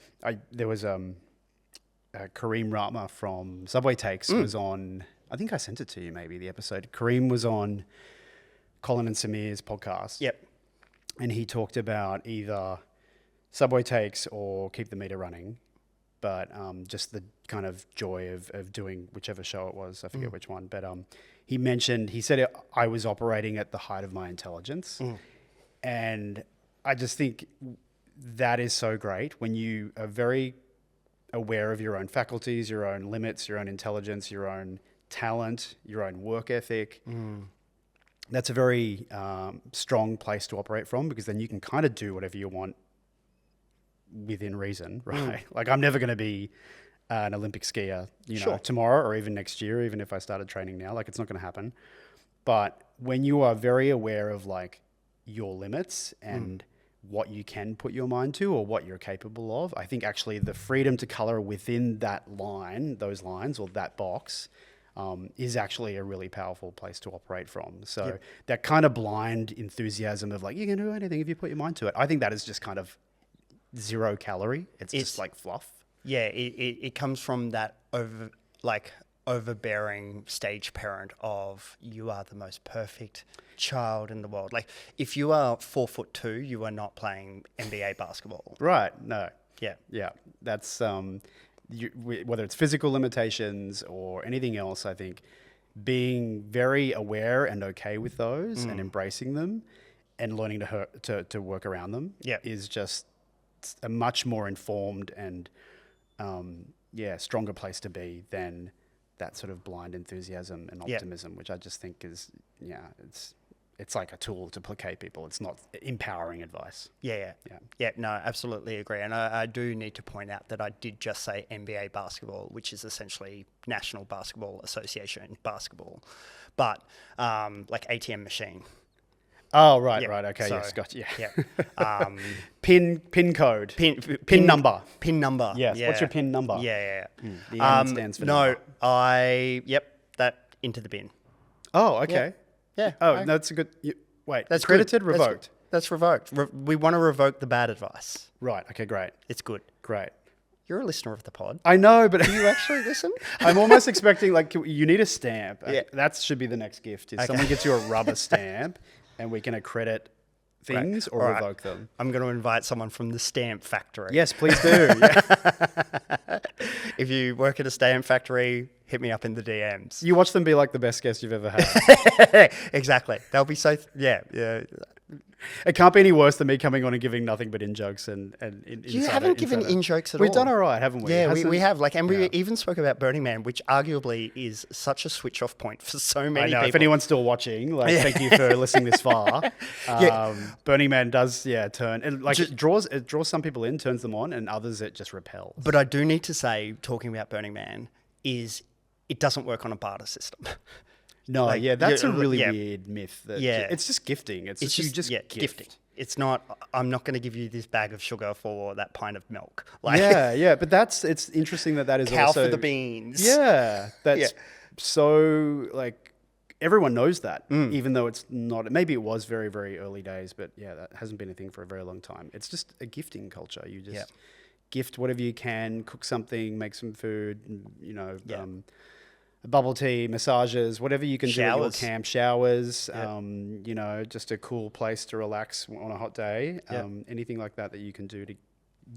there was Kareem Ratma from Subway Takes was on, I think I sent it to you maybe, the episode. Kareem was on Colin and Samir's podcast. Yep. And he talked about either Subway takes or keep the meter running, but just the kind of joy of doing whichever show it was. I forget which one, but he said I was operating at the height of my intelligence. And I just think that is so great when you are very aware of your own faculties, your own limits, your own intelligence, your own talent, your own work ethic. That's a very strong place to operate from, because then you can kind of do whatever you want within reason, right? Like, I'm never going to be an Olympic skier, tomorrow or even next year, even if I started training now. Like, it's not going to happen. But when you are very aware of like your limits and what you can put your mind to or what you're capable of, I think actually the freedom to color within that line, those lines or that box, is actually a really powerful place to operate from. So that kind of blind enthusiasm of like, you can do anything if you put your mind to it, I think that is just kind of 0 calorie. It's just like fluff. Yeah, it comes from that overbearing stage parent of, you are the most perfect child in the world. Like, if you are 4'2", you are not playing NBA basketball. Right. No. Yeah. That's whether it's physical limitations or anything else, I think being very aware and okay with those and embracing them and learning to work around them is just a much more informed and stronger place to be than that sort of blind enthusiasm and optimism, which I just think is, it's like a tool to placate people. It's not empowering advice. Yeah, no, absolutely agree. And I do need to point out that I did just say NBA basketball, which is essentially National Basketball Association basketball, but like ATM machine. Oh, right. Okay, so, yes, gotcha. Yeah. Pin code. Pin number. Pin number. Yes. Yeah. What's your pin number? Yeah. The N stands for number. That into the bin. Oh, okay. Yeah. Oh, that's a good. That's credited, good. revoked. That's revoked. We want to revoke the bad advice. Right. Okay. Great. It's good. Great. You're a listener of the pod. I know, but do you actually listen? I'm almost expecting like you need a stamp. Yeah. That should be the next gift. Is someone gets you a rubber stamp, and we can accredit things or revoke them. I'm going to invite someone from the stamp factory. Yes, please do. Yeah. If you work at a stamp factory, hit me up in the DMs. You watch them be like the best guest you've ever had. Exactly. They'll be so... Yeah. It can't be any worse than me coming on and giving nothing but in-jokes and You haven't given in-jokes at all. We've done all right, haven't we? Yeah, we have. We even spoke about Burning Man, which arguably is such a switch-off point for so many people. If anyone's still watching, thank you for listening this far. Burning Man does, turn. It draws some people in, turns them on, and others it just repels. But I do need to say, talking about Burning Man, is it doesn't work on a barter system. No, that's a really weird myth. It's just gifting. It's just gifting. It's not, I'm not going to give you this bag of sugar for that pint of milk. But it's interesting that is cow also... for the beans. Yeah, that's so, everyone knows that, even though it's not, maybe it was very, very early days, but that hasn't been a thing for a very long time. It's just a gifting culture. You just gift whatever you can, cook something, make some food, bubble tea, massages, whatever you can do at your camp, showers, just a cool place to relax on a hot day, anything like that you can do to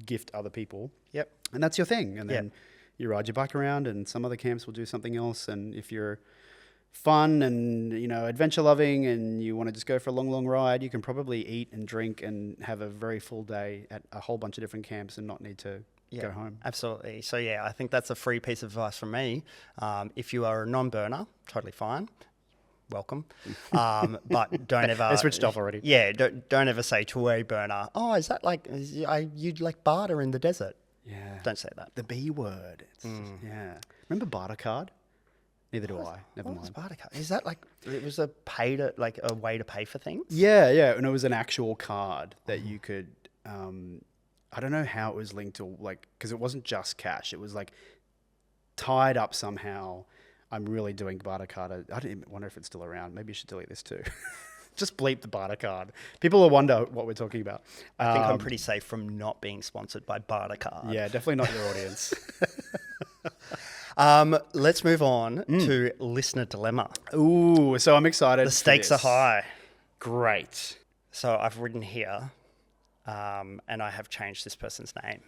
gift other people. Yep. And that's your thing. And then you ride your bike around, and some other camps will do something else. And if you're fun and, adventure loving and you want to just go for a long, long ride, you can probably eat and drink and have a very full day at a whole bunch of different camps and not need to go home. Absolutely. So I think that's a free piece of advice from me. If you are a non-burner, totally fine. Welcome. But don't ever... They switched off already. Yeah, don't ever say to a burner, oh, is that you'd like barter in the desert? Yeah. Don't say that. The B word. Yeah. Remember barter card? Neither do I. Never mind. Barter card? Is that it was a way to pay for things? Yeah. And it was an actual card that you could... I don't know how it was linked to because it wasn't just cash. It was tied up somehow. I'm really doing barter card. I don't even wonder if it's still around. Maybe you should delete this too. Just bleep the barter card. People will wonder what we're talking about. I think I'm pretty safe from not being sponsored by barter card. Yeah, definitely not your audience. Let's move on to listener dilemma. Ooh, so I'm excited. The stakes are high. Great. So I've written here, and I have changed this person's name,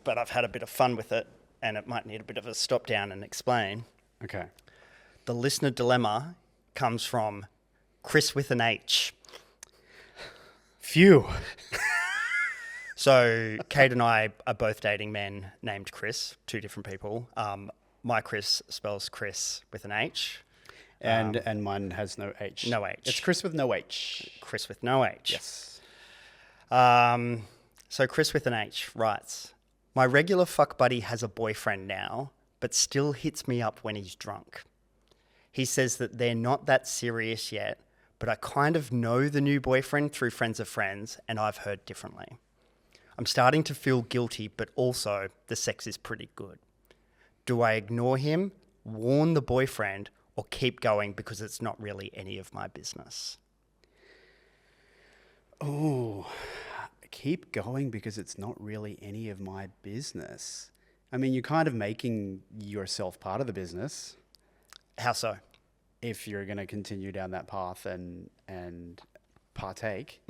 but I've had a bit of fun with it, and it might need a bit of a stop down and explain. Okay. The listener dilemma comes from Chris with an H. Phew. So Kate and I are both dating men named Chris, two different people. My Chris spells Chris with an H. And mine has no H. No H. It's Chris with no H. Chris with no H. Yes. So Chris with an H writes, my regular fuck buddy has a boyfriend now, but still hits me up when he's drunk. He says that they're not that serious yet, but I kind of know the new boyfriend through friends of friends, and I've heard differently. I'm starting to feel guilty, but also the sex is pretty good. Do I ignore him, warn the boyfriend, or keep going because it's not really any of my business? Oh, keep going because it's not really any of my business. I mean, you're kind of making yourself part of the business. How so? If you're going to continue down that path and partake.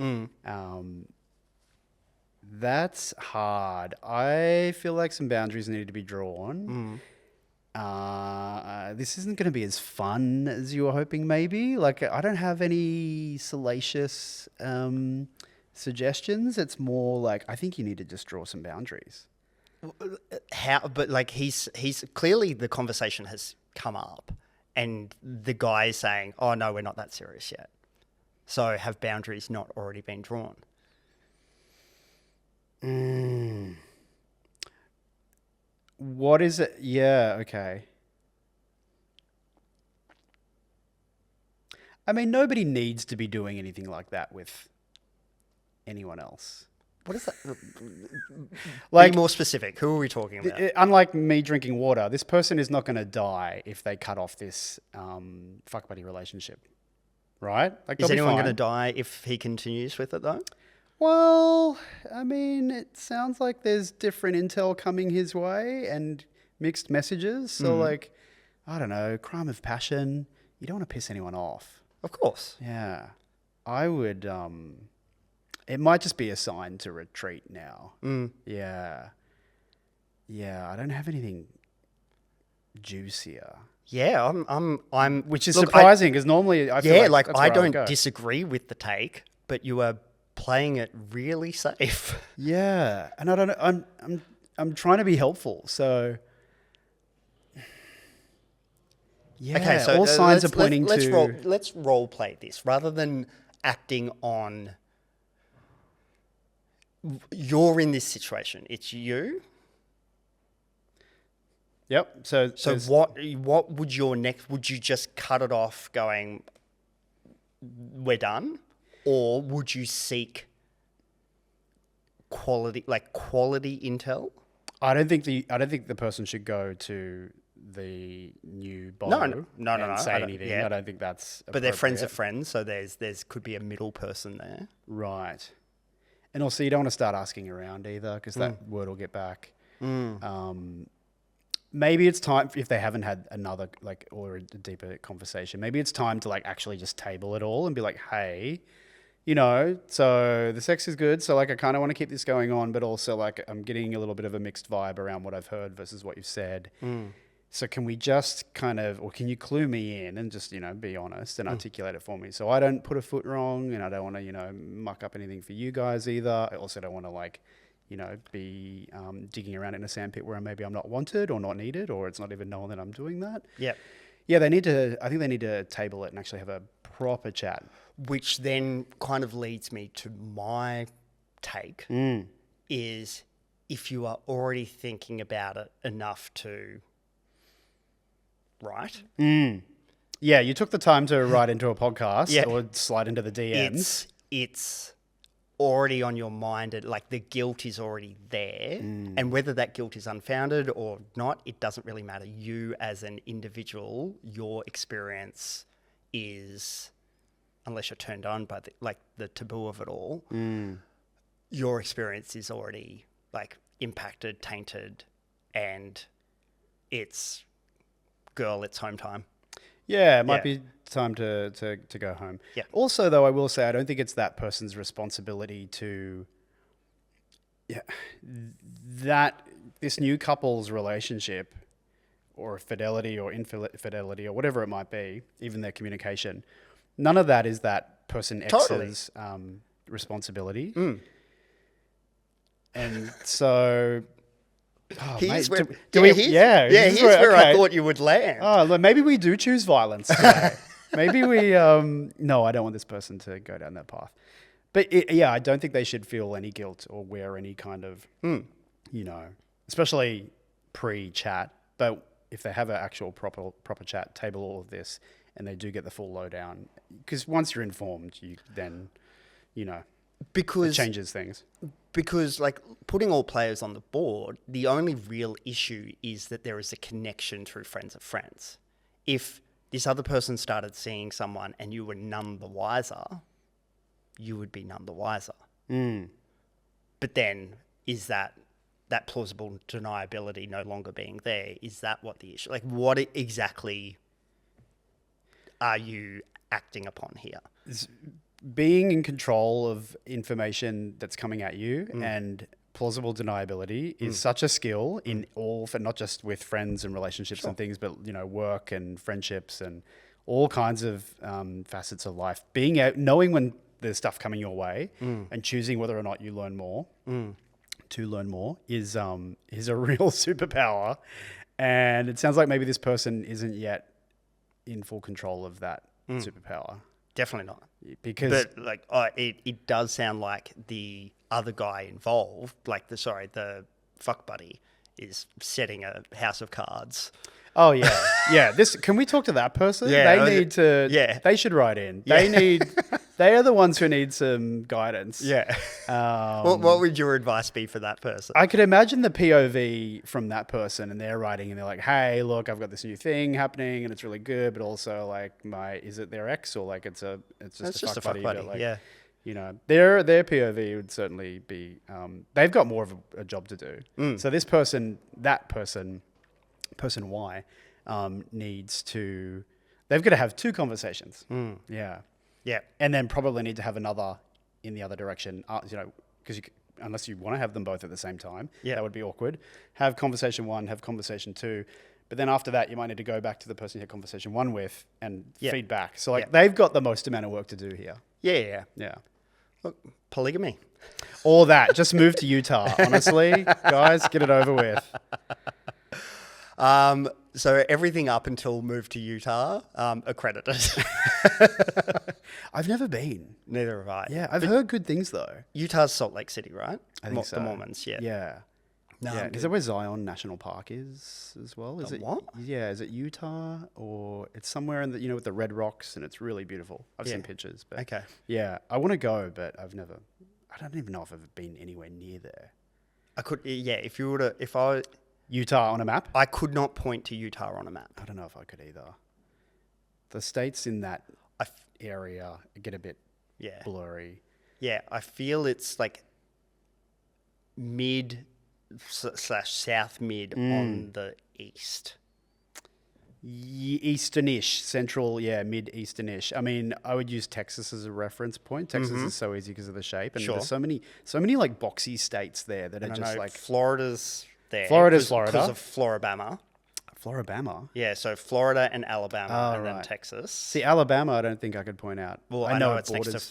That's hard. I feel like some boundaries need to be drawn. This isn't going to be as fun as you were hoping, maybe. Like, I don't have any salacious suggestions. It's more like, I think you need to just draw some boundaries. How? But like he's clearly the conversation has come up, and the guy is saying, "Oh no, we're not that serious yet." So have boundaries not already been drawn? What is it? Yeah, okay. I mean, nobody needs to be doing anything like that with anyone else. What is that? Like, be more specific. Who are we talking about? Unlike me drinking water, this person is not going to die if they cut off this fuck buddy relationship, right? Like, Is anyone going to die if he continues with it though? Well, I mean, it sounds like there's different intel coming his way and mixed messages. So, like, I don't know, crime of passion. You don't want to piss anyone off. Of course. Yeah. I would, it might just be a sign to retreat now. Yeah. Yeah, I don't have anything juicier. Yeah, I'm Which is look, surprising because normally I feel like that's I where don't go. disagree with the take, but you are playing it really safe. Yeah, and I don't know. I'm trying to be helpful. So yeah, Okay, so all signs are pointing to. Let's role play this rather than acting on. You're in this situation. It's you. Yep. So what would your next? Would you just cut it off, going, "We're done," or would you seek quality intel? I don't think the person should go to the new bottom No. say anything. Yeah. I don't think that's. But they're friends of appropriate. friends, so there's could be a middle person there. Right. And also, you don't want to start asking around either because that word will get back. Maybe it's time, if they haven't had another, like, or a deeper conversation, maybe it's time to, like, actually just table it all and be like, hey, you know, so the sex is good. So, like, I kind of want to keep this going on, but also, like, I'm getting a little bit of a mixed vibe around what I've heard versus what you've said. So can we just kind of, or can you clue me in and just, you know, be honest and articulate it for me? So I don't put a foot wrong and I don't want to, you know, muck up anything for you guys either. I also don't want to, like, you know, be digging around in a sandpit where maybe I'm not wanted or not needed, or it's not even known that I'm doing that. Yep. Yeah, I think they need to table it and actually have a proper chat. Which then kind of leads me to my take is if you are already thinking about it enough to write. Yeah, you took the time to write into a podcast or slide into the DMs. It's already on your mind, like the guilt is already there, and whether that guilt is unfounded or not, it doesn't really matter. You as an individual, your experience is, unless you're turned on by the taboo of it all, your experience is already like impacted, tainted, and it's home time. Yeah, it might Yeah. be time to go home. Yeah. Also, though, I will say I don't think it's that person's responsibility to that this new couple's relationship or fidelity or infidelity or whatever it might be, even their communication, none of that is that person Totally. X's responsibility. And so, Here's mate, where, do we? here's where I thought you would land. Oh, look, maybe we do choose violence today. Maybe we. No, I don't want this person to go down that path. But I don't think they should feel any guilt or wear any kind of, especially pre-chat. But if they have an actual proper chat, table all of this, and they do get the full lowdown, because once you're informed, you then, it Because changes things. Because, like, putting all players on the board, the only real issue is that there is a connection through friends of friends. If this other person started seeing someone and you were none the wiser, you would be none the wiser. But then, is that plausible deniability no longer being there? Is that what the issue? Like, what exactly are you acting upon here? Being in control of information that's coming at you and plausible deniability is such a skill in all, for not just with friends and relationships and things, but work and friendships and all kinds of facets of life. Being out, knowing when there's stuff coming your way and choosing whether or not you learn more to learn more is a real superpower. And it sounds like maybe this person isn't yet in full control of that superpower. Definitely not. Because it does sound like the other guy involved, like the fuck buddy, is setting a house of cards. Oh yeah, yeah. Can we talk to that person? Yeah, they need to. Yeah, they should write in. Yeah. They are the ones who need some guidance. Yeah. What would your advice be for that person? I could imagine the POV from that person, and they're writing, and they're like, "Hey, look, I've got this new thing happening, and it's really good, but also like is it their ex or like it's just a fuck buddy? But, yeah. Their POV would certainly be. They've got more of a job to do. So this person, person Y, needs to. They've got to have two conversations. Yeah. Yeah. And then probably need to have another in the other direction, because unless you want to have them both at the same time, that would be awkward. Have conversation one, have conversation two. But then after that, you might need to go back to the person you had conversation one with and feedback. So they've got the most amount of work to do here. Yeah. Yeah. Look, polygamy. All that. Just move to Utah. Honestly, guys, get it over with. So everything up until move to Utah, accredited. I've never been. Neither have I. Yeah, I've heard good things though. Utah's Salt Lake City, right? I think so. The Mormons, yeah. Yeah. No, yeah. Is that where Zion National Park is as well? Is it what? Yeah, is it Utah or it's somewhere in the with the red rocks and it's really beautiful. I've seen pictures, but okay. Yeah, I want to go, but I don't even know if I've been anywhere near there. I could, if I Utah on a map? I could not point to Utah on a map. I don't know if I could either. The states in that area get a bit blurry. Yeah, I feel it's like mid/south mid on the east. Easternish, central, mid-easternish. I mean, I would use Texas as a reference point. Texas is so easy because of the shape, and there's so many like boxy states there that are just like Florida's there. Florida's Florida because of Floribama. Floribama. Yeah, so Florida and Alabama, and then Texas. See, Alabama, I don't think I could point out. Well, I know it's next to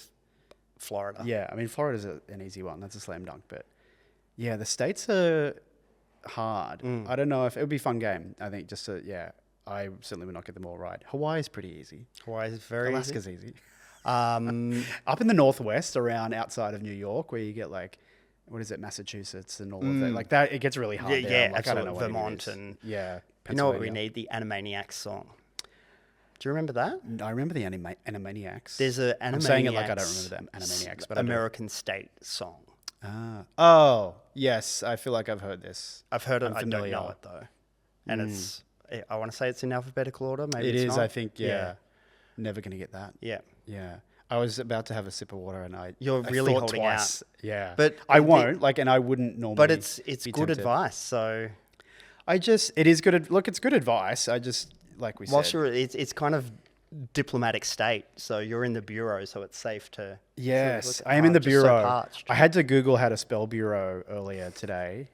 Florida. Yeah, I mean, Florida's an easy one. That's a slam dunk. But yeah, the states are hard. I don't know if it would be a fun game. I think I certainly would not get them all right. Hawaii's pretty easy. Hawaii's very Alaska's easy. Up in the Northwest, around outside of New York, where you get like, what is it, Massachusetts and all of that. Like that, it gets really hard. Yeah, like, absolutely. I don't know what Vermont and you know what we need? The Animaniacs song. Do you remember that? I remember the Animaniacs. There's a Animaniacs. I'm saying it like I don't remember the Animaniacs, but American State song. Oh, yes. I feel like I've heard this. I've heard it. I don't know it though. And it's. I want to say it's in alphabetical order. Maybe it it's is. not. I think. Yeah. Never going to get that. Yeah. Yeah. I was about to have a sip of water, and You're really holding twice. out. Yeah. But I won't. And I wouldn't normally. But it's good tempted. advice. So. It is good. Look, it's good advice. I just like we Whilst said. it's kind of diplomatic state, so you're in the bureau, so it's safe to. Yes, I am in the just so bureau. parched. I had to Google how to spell bureau earlier today.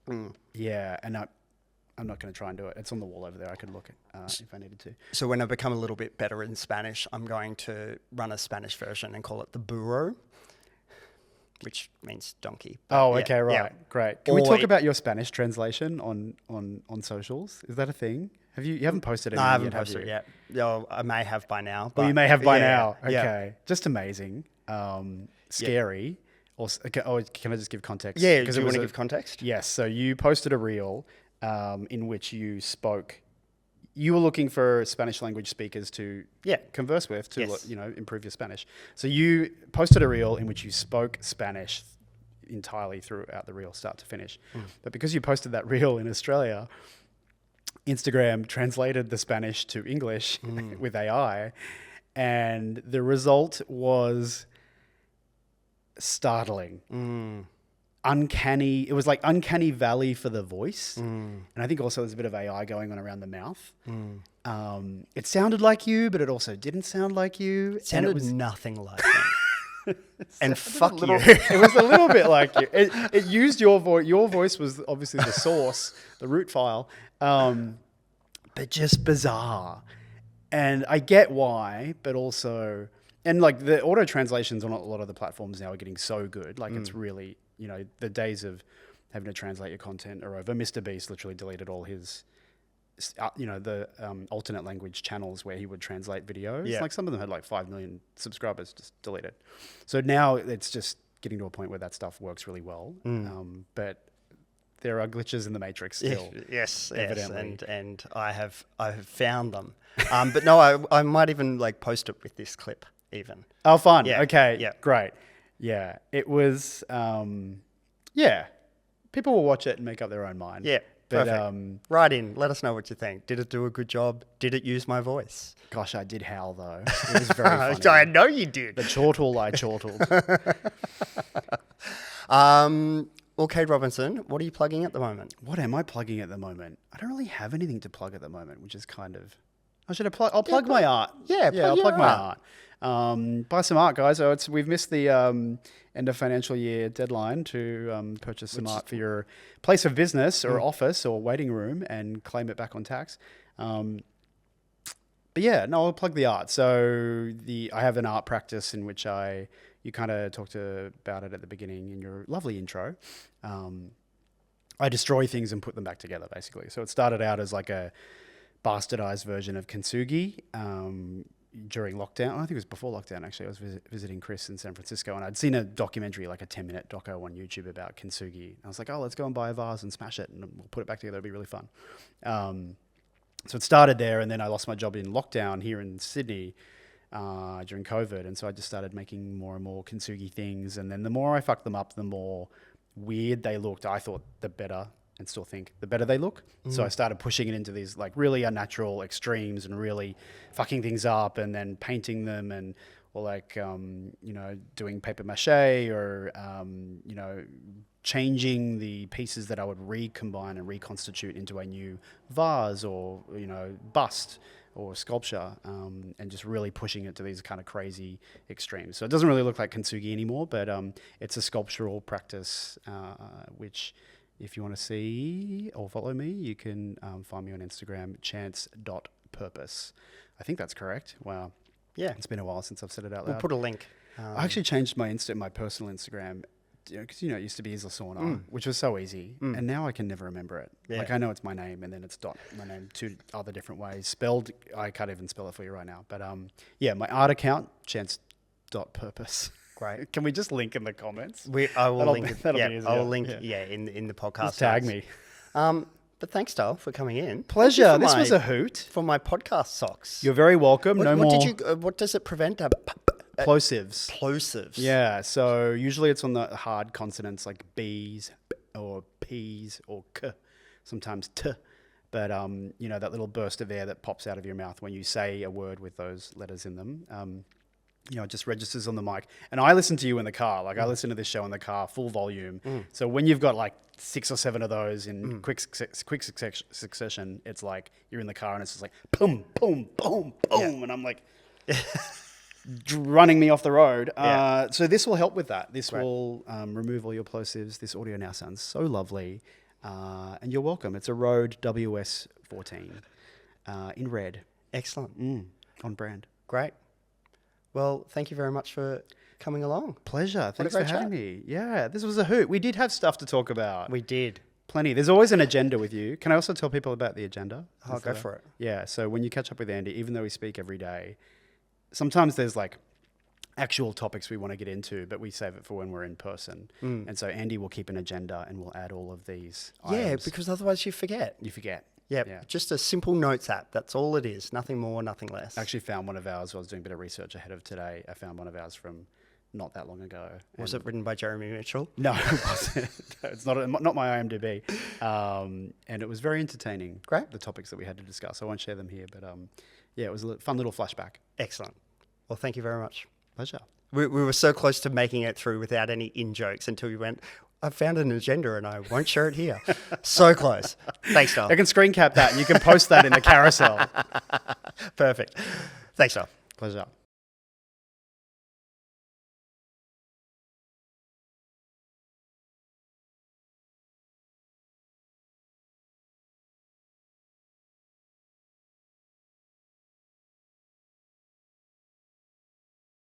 Mm. Yeah, and I'm not going to try and do it. It's on the wall over there. I could look if I needed to. So when I become a little bit better in Spanish, I'm going to run a Spanish version and call it the burro, which means donkey. But Oh, yeah, okay, right, yeah. great. Can we Or talk it- about your Spanish translation on socials? Is that a thing? You haven't posted it? No, I haven't yet, have posted it you? yet. No, I may have by now. Well, you but may have by yeah, now. yeah. Okay, just amazing, scary. Okay, can I just give context? Yeah, Because do you it was want to give context? Yes. So you posted a reel in which you spoke. You were looking for Spanish language speakers to Yeah. converse with to Yes. improve your Spanish. So you posted a reel in which you spoke Spanish entirely throughout the reel, start to finish. But because you posted that reel in Australia, Instagram translated the Spanish to English with AI, and the result was startling. Uncanny. It was like uncanny valley for the voice. And I think also there's a bit of AI going on around the mouth. It sounded like you, but it also didn't sound like you. It sounded nothing like that. And fuck you. It was a little bit like you. It used your voice. Your voice was obviously the source, the root file, but just bizarre. And I get why, but also, and like the auto translations on a lot of the platforms now are getting so good. Like it's really, the days of having to translate your content are over. Mr. Beast literally deleted all his, the alternate language channels where he would translate videos. Yeah. Like some of them had like 5 million subscribers, just deleted. So now it's just getting to a point where that stuff works really well. But there are glitches in the matrix still. Yes, evidently. and I have found them. But no, I might even like post it with this clip even. Oh, fun. Yeah, Okay. yeah. Great. Yeah. It was, yeah. People will watch it and make up their own mind. Yeah, But, perfect. Write in, let us know what you think. Did it do a good job? Did it use my voice? gosh, I did howl though. It was very funny. I know you did. The chortle I chortled. Well, Kade Robinson, what are you plugging at the moment? What am I plugging at the moment? I don't really have anything to plug at the moment, which is kind of... I'll plug my art. Yeah, I'll plug my art. art. Buy some art, guys. We've missed the end of financial year deadline to purchase some art for your place of business or office or waiting room and claim it back on tax. But yeah, no, I'll plug the art. So I have an art practice in which you kind of talked about it at the beginning in your lovely intro. I destroy things and put them back together, basically. So it started out as like a bastardized version of kintsugi during lockdown. I think it was before lockdown, actually. I was visiting Chris in San Francisco, and I'd seen a documentary, like a 10-minute doco on YouTube about kintsugi. I was like, oh, let's go and buy a vase and smash it, and we'll put it back together. It'll be really fun. So it started there, and then I lost my job in lockdown here in Sydney during COVID, and so I just started making more and more kintsugi things, and then the more I fucked them up, the more weird they looked. I thought the better, and still think the better they look. So I started pushing it into these like really unnatural extremes and really fucking things up, and then painting them or like doing paper mache or changing the pieces that I would recombine and reconstitute into a new vase or bust or sculpture, and just really pushing it to these kind of crazy extremes. So it doesn't really look like kintsugi anymore, but it's a sculptural practice, which if you want to see or follow me, you can find me on Instagram, chance.purpose. I think that's correct. Wow. Yeah. It's been a while since I've said it out loud. We'll put a link. I actually changed my personal Instagram, because it used to be Isla Sauna, which was so easy, and now I can never remember it. Yeah. Like I know it's my name, and then it's my name 2 other different ways. Spelled, I can't even spell it for you right now. But yeah, my art account, chance.purpose. Great. Can we just link in the comments? I will link it. That'll Yeah, be easier. I will link in the podcast. Just tag notes. me. But thanks, Dale, for coming in. Pleasure. Thank you This for was a hoot. for my podcast socks. You're very welcome. What does it prevent? Plosives. Plosives. Yeah, so usually it's on the hard consonants like B's or P's or K, sometimes T. But, that little burst of air that pops out of your mouth when you say a word with those letters in them. it just registers on the mic. And I listen to you in the car. Like I listen to this show in the car, full volume. So when you've got like 6 or 7 of those in quick succession, it's like you're in the car and it's just like boom, boom, boom, boom. And I'm like running me off the road. So this will help with that. This will remove all your plosives. This audio now sounds so lovely. And you're welcome. It's a Rode WS14 in red. Excellent. On brand. Great. Well, thank you very much for coming along. Pleasure. Thanks for having me. Yeah, this was a hoot. We did have stuff to talk about. We did. Plenty. There's always an agenda with you. Can I also tell people about the agenda? I'll go for it. Yeah, so when you catch up with Andy, even though we speak every day, sometimes there's like actual topics we want to get into, but we save it for when we're in person. And so Andy will keep an agenda and we'll add all of these items. Because otherwise you forget. You forget. Yeah, just a simple notes app. That's all it is. Nothing more, nothing less. I actually found one of ours. I was doing a bit of research ahead of today. I found one of ours from not that long ago. Was it written by Jeremy Mitchell? No, it wasn't. It's not my IMDb. And it was very entertaining. Great. The topics that we had to discuss. I won't share them here, but it was a fun little flashback. Excellent. Well, thank you very much. Pleasure. We were so close to making it through without any in-jokes until you went, I found an agenda and I won't share it here. So close. Thanks, Noel. I can screen cap that and you can post that in the carousel. Perfect. Thanks, Noel. Pleasure.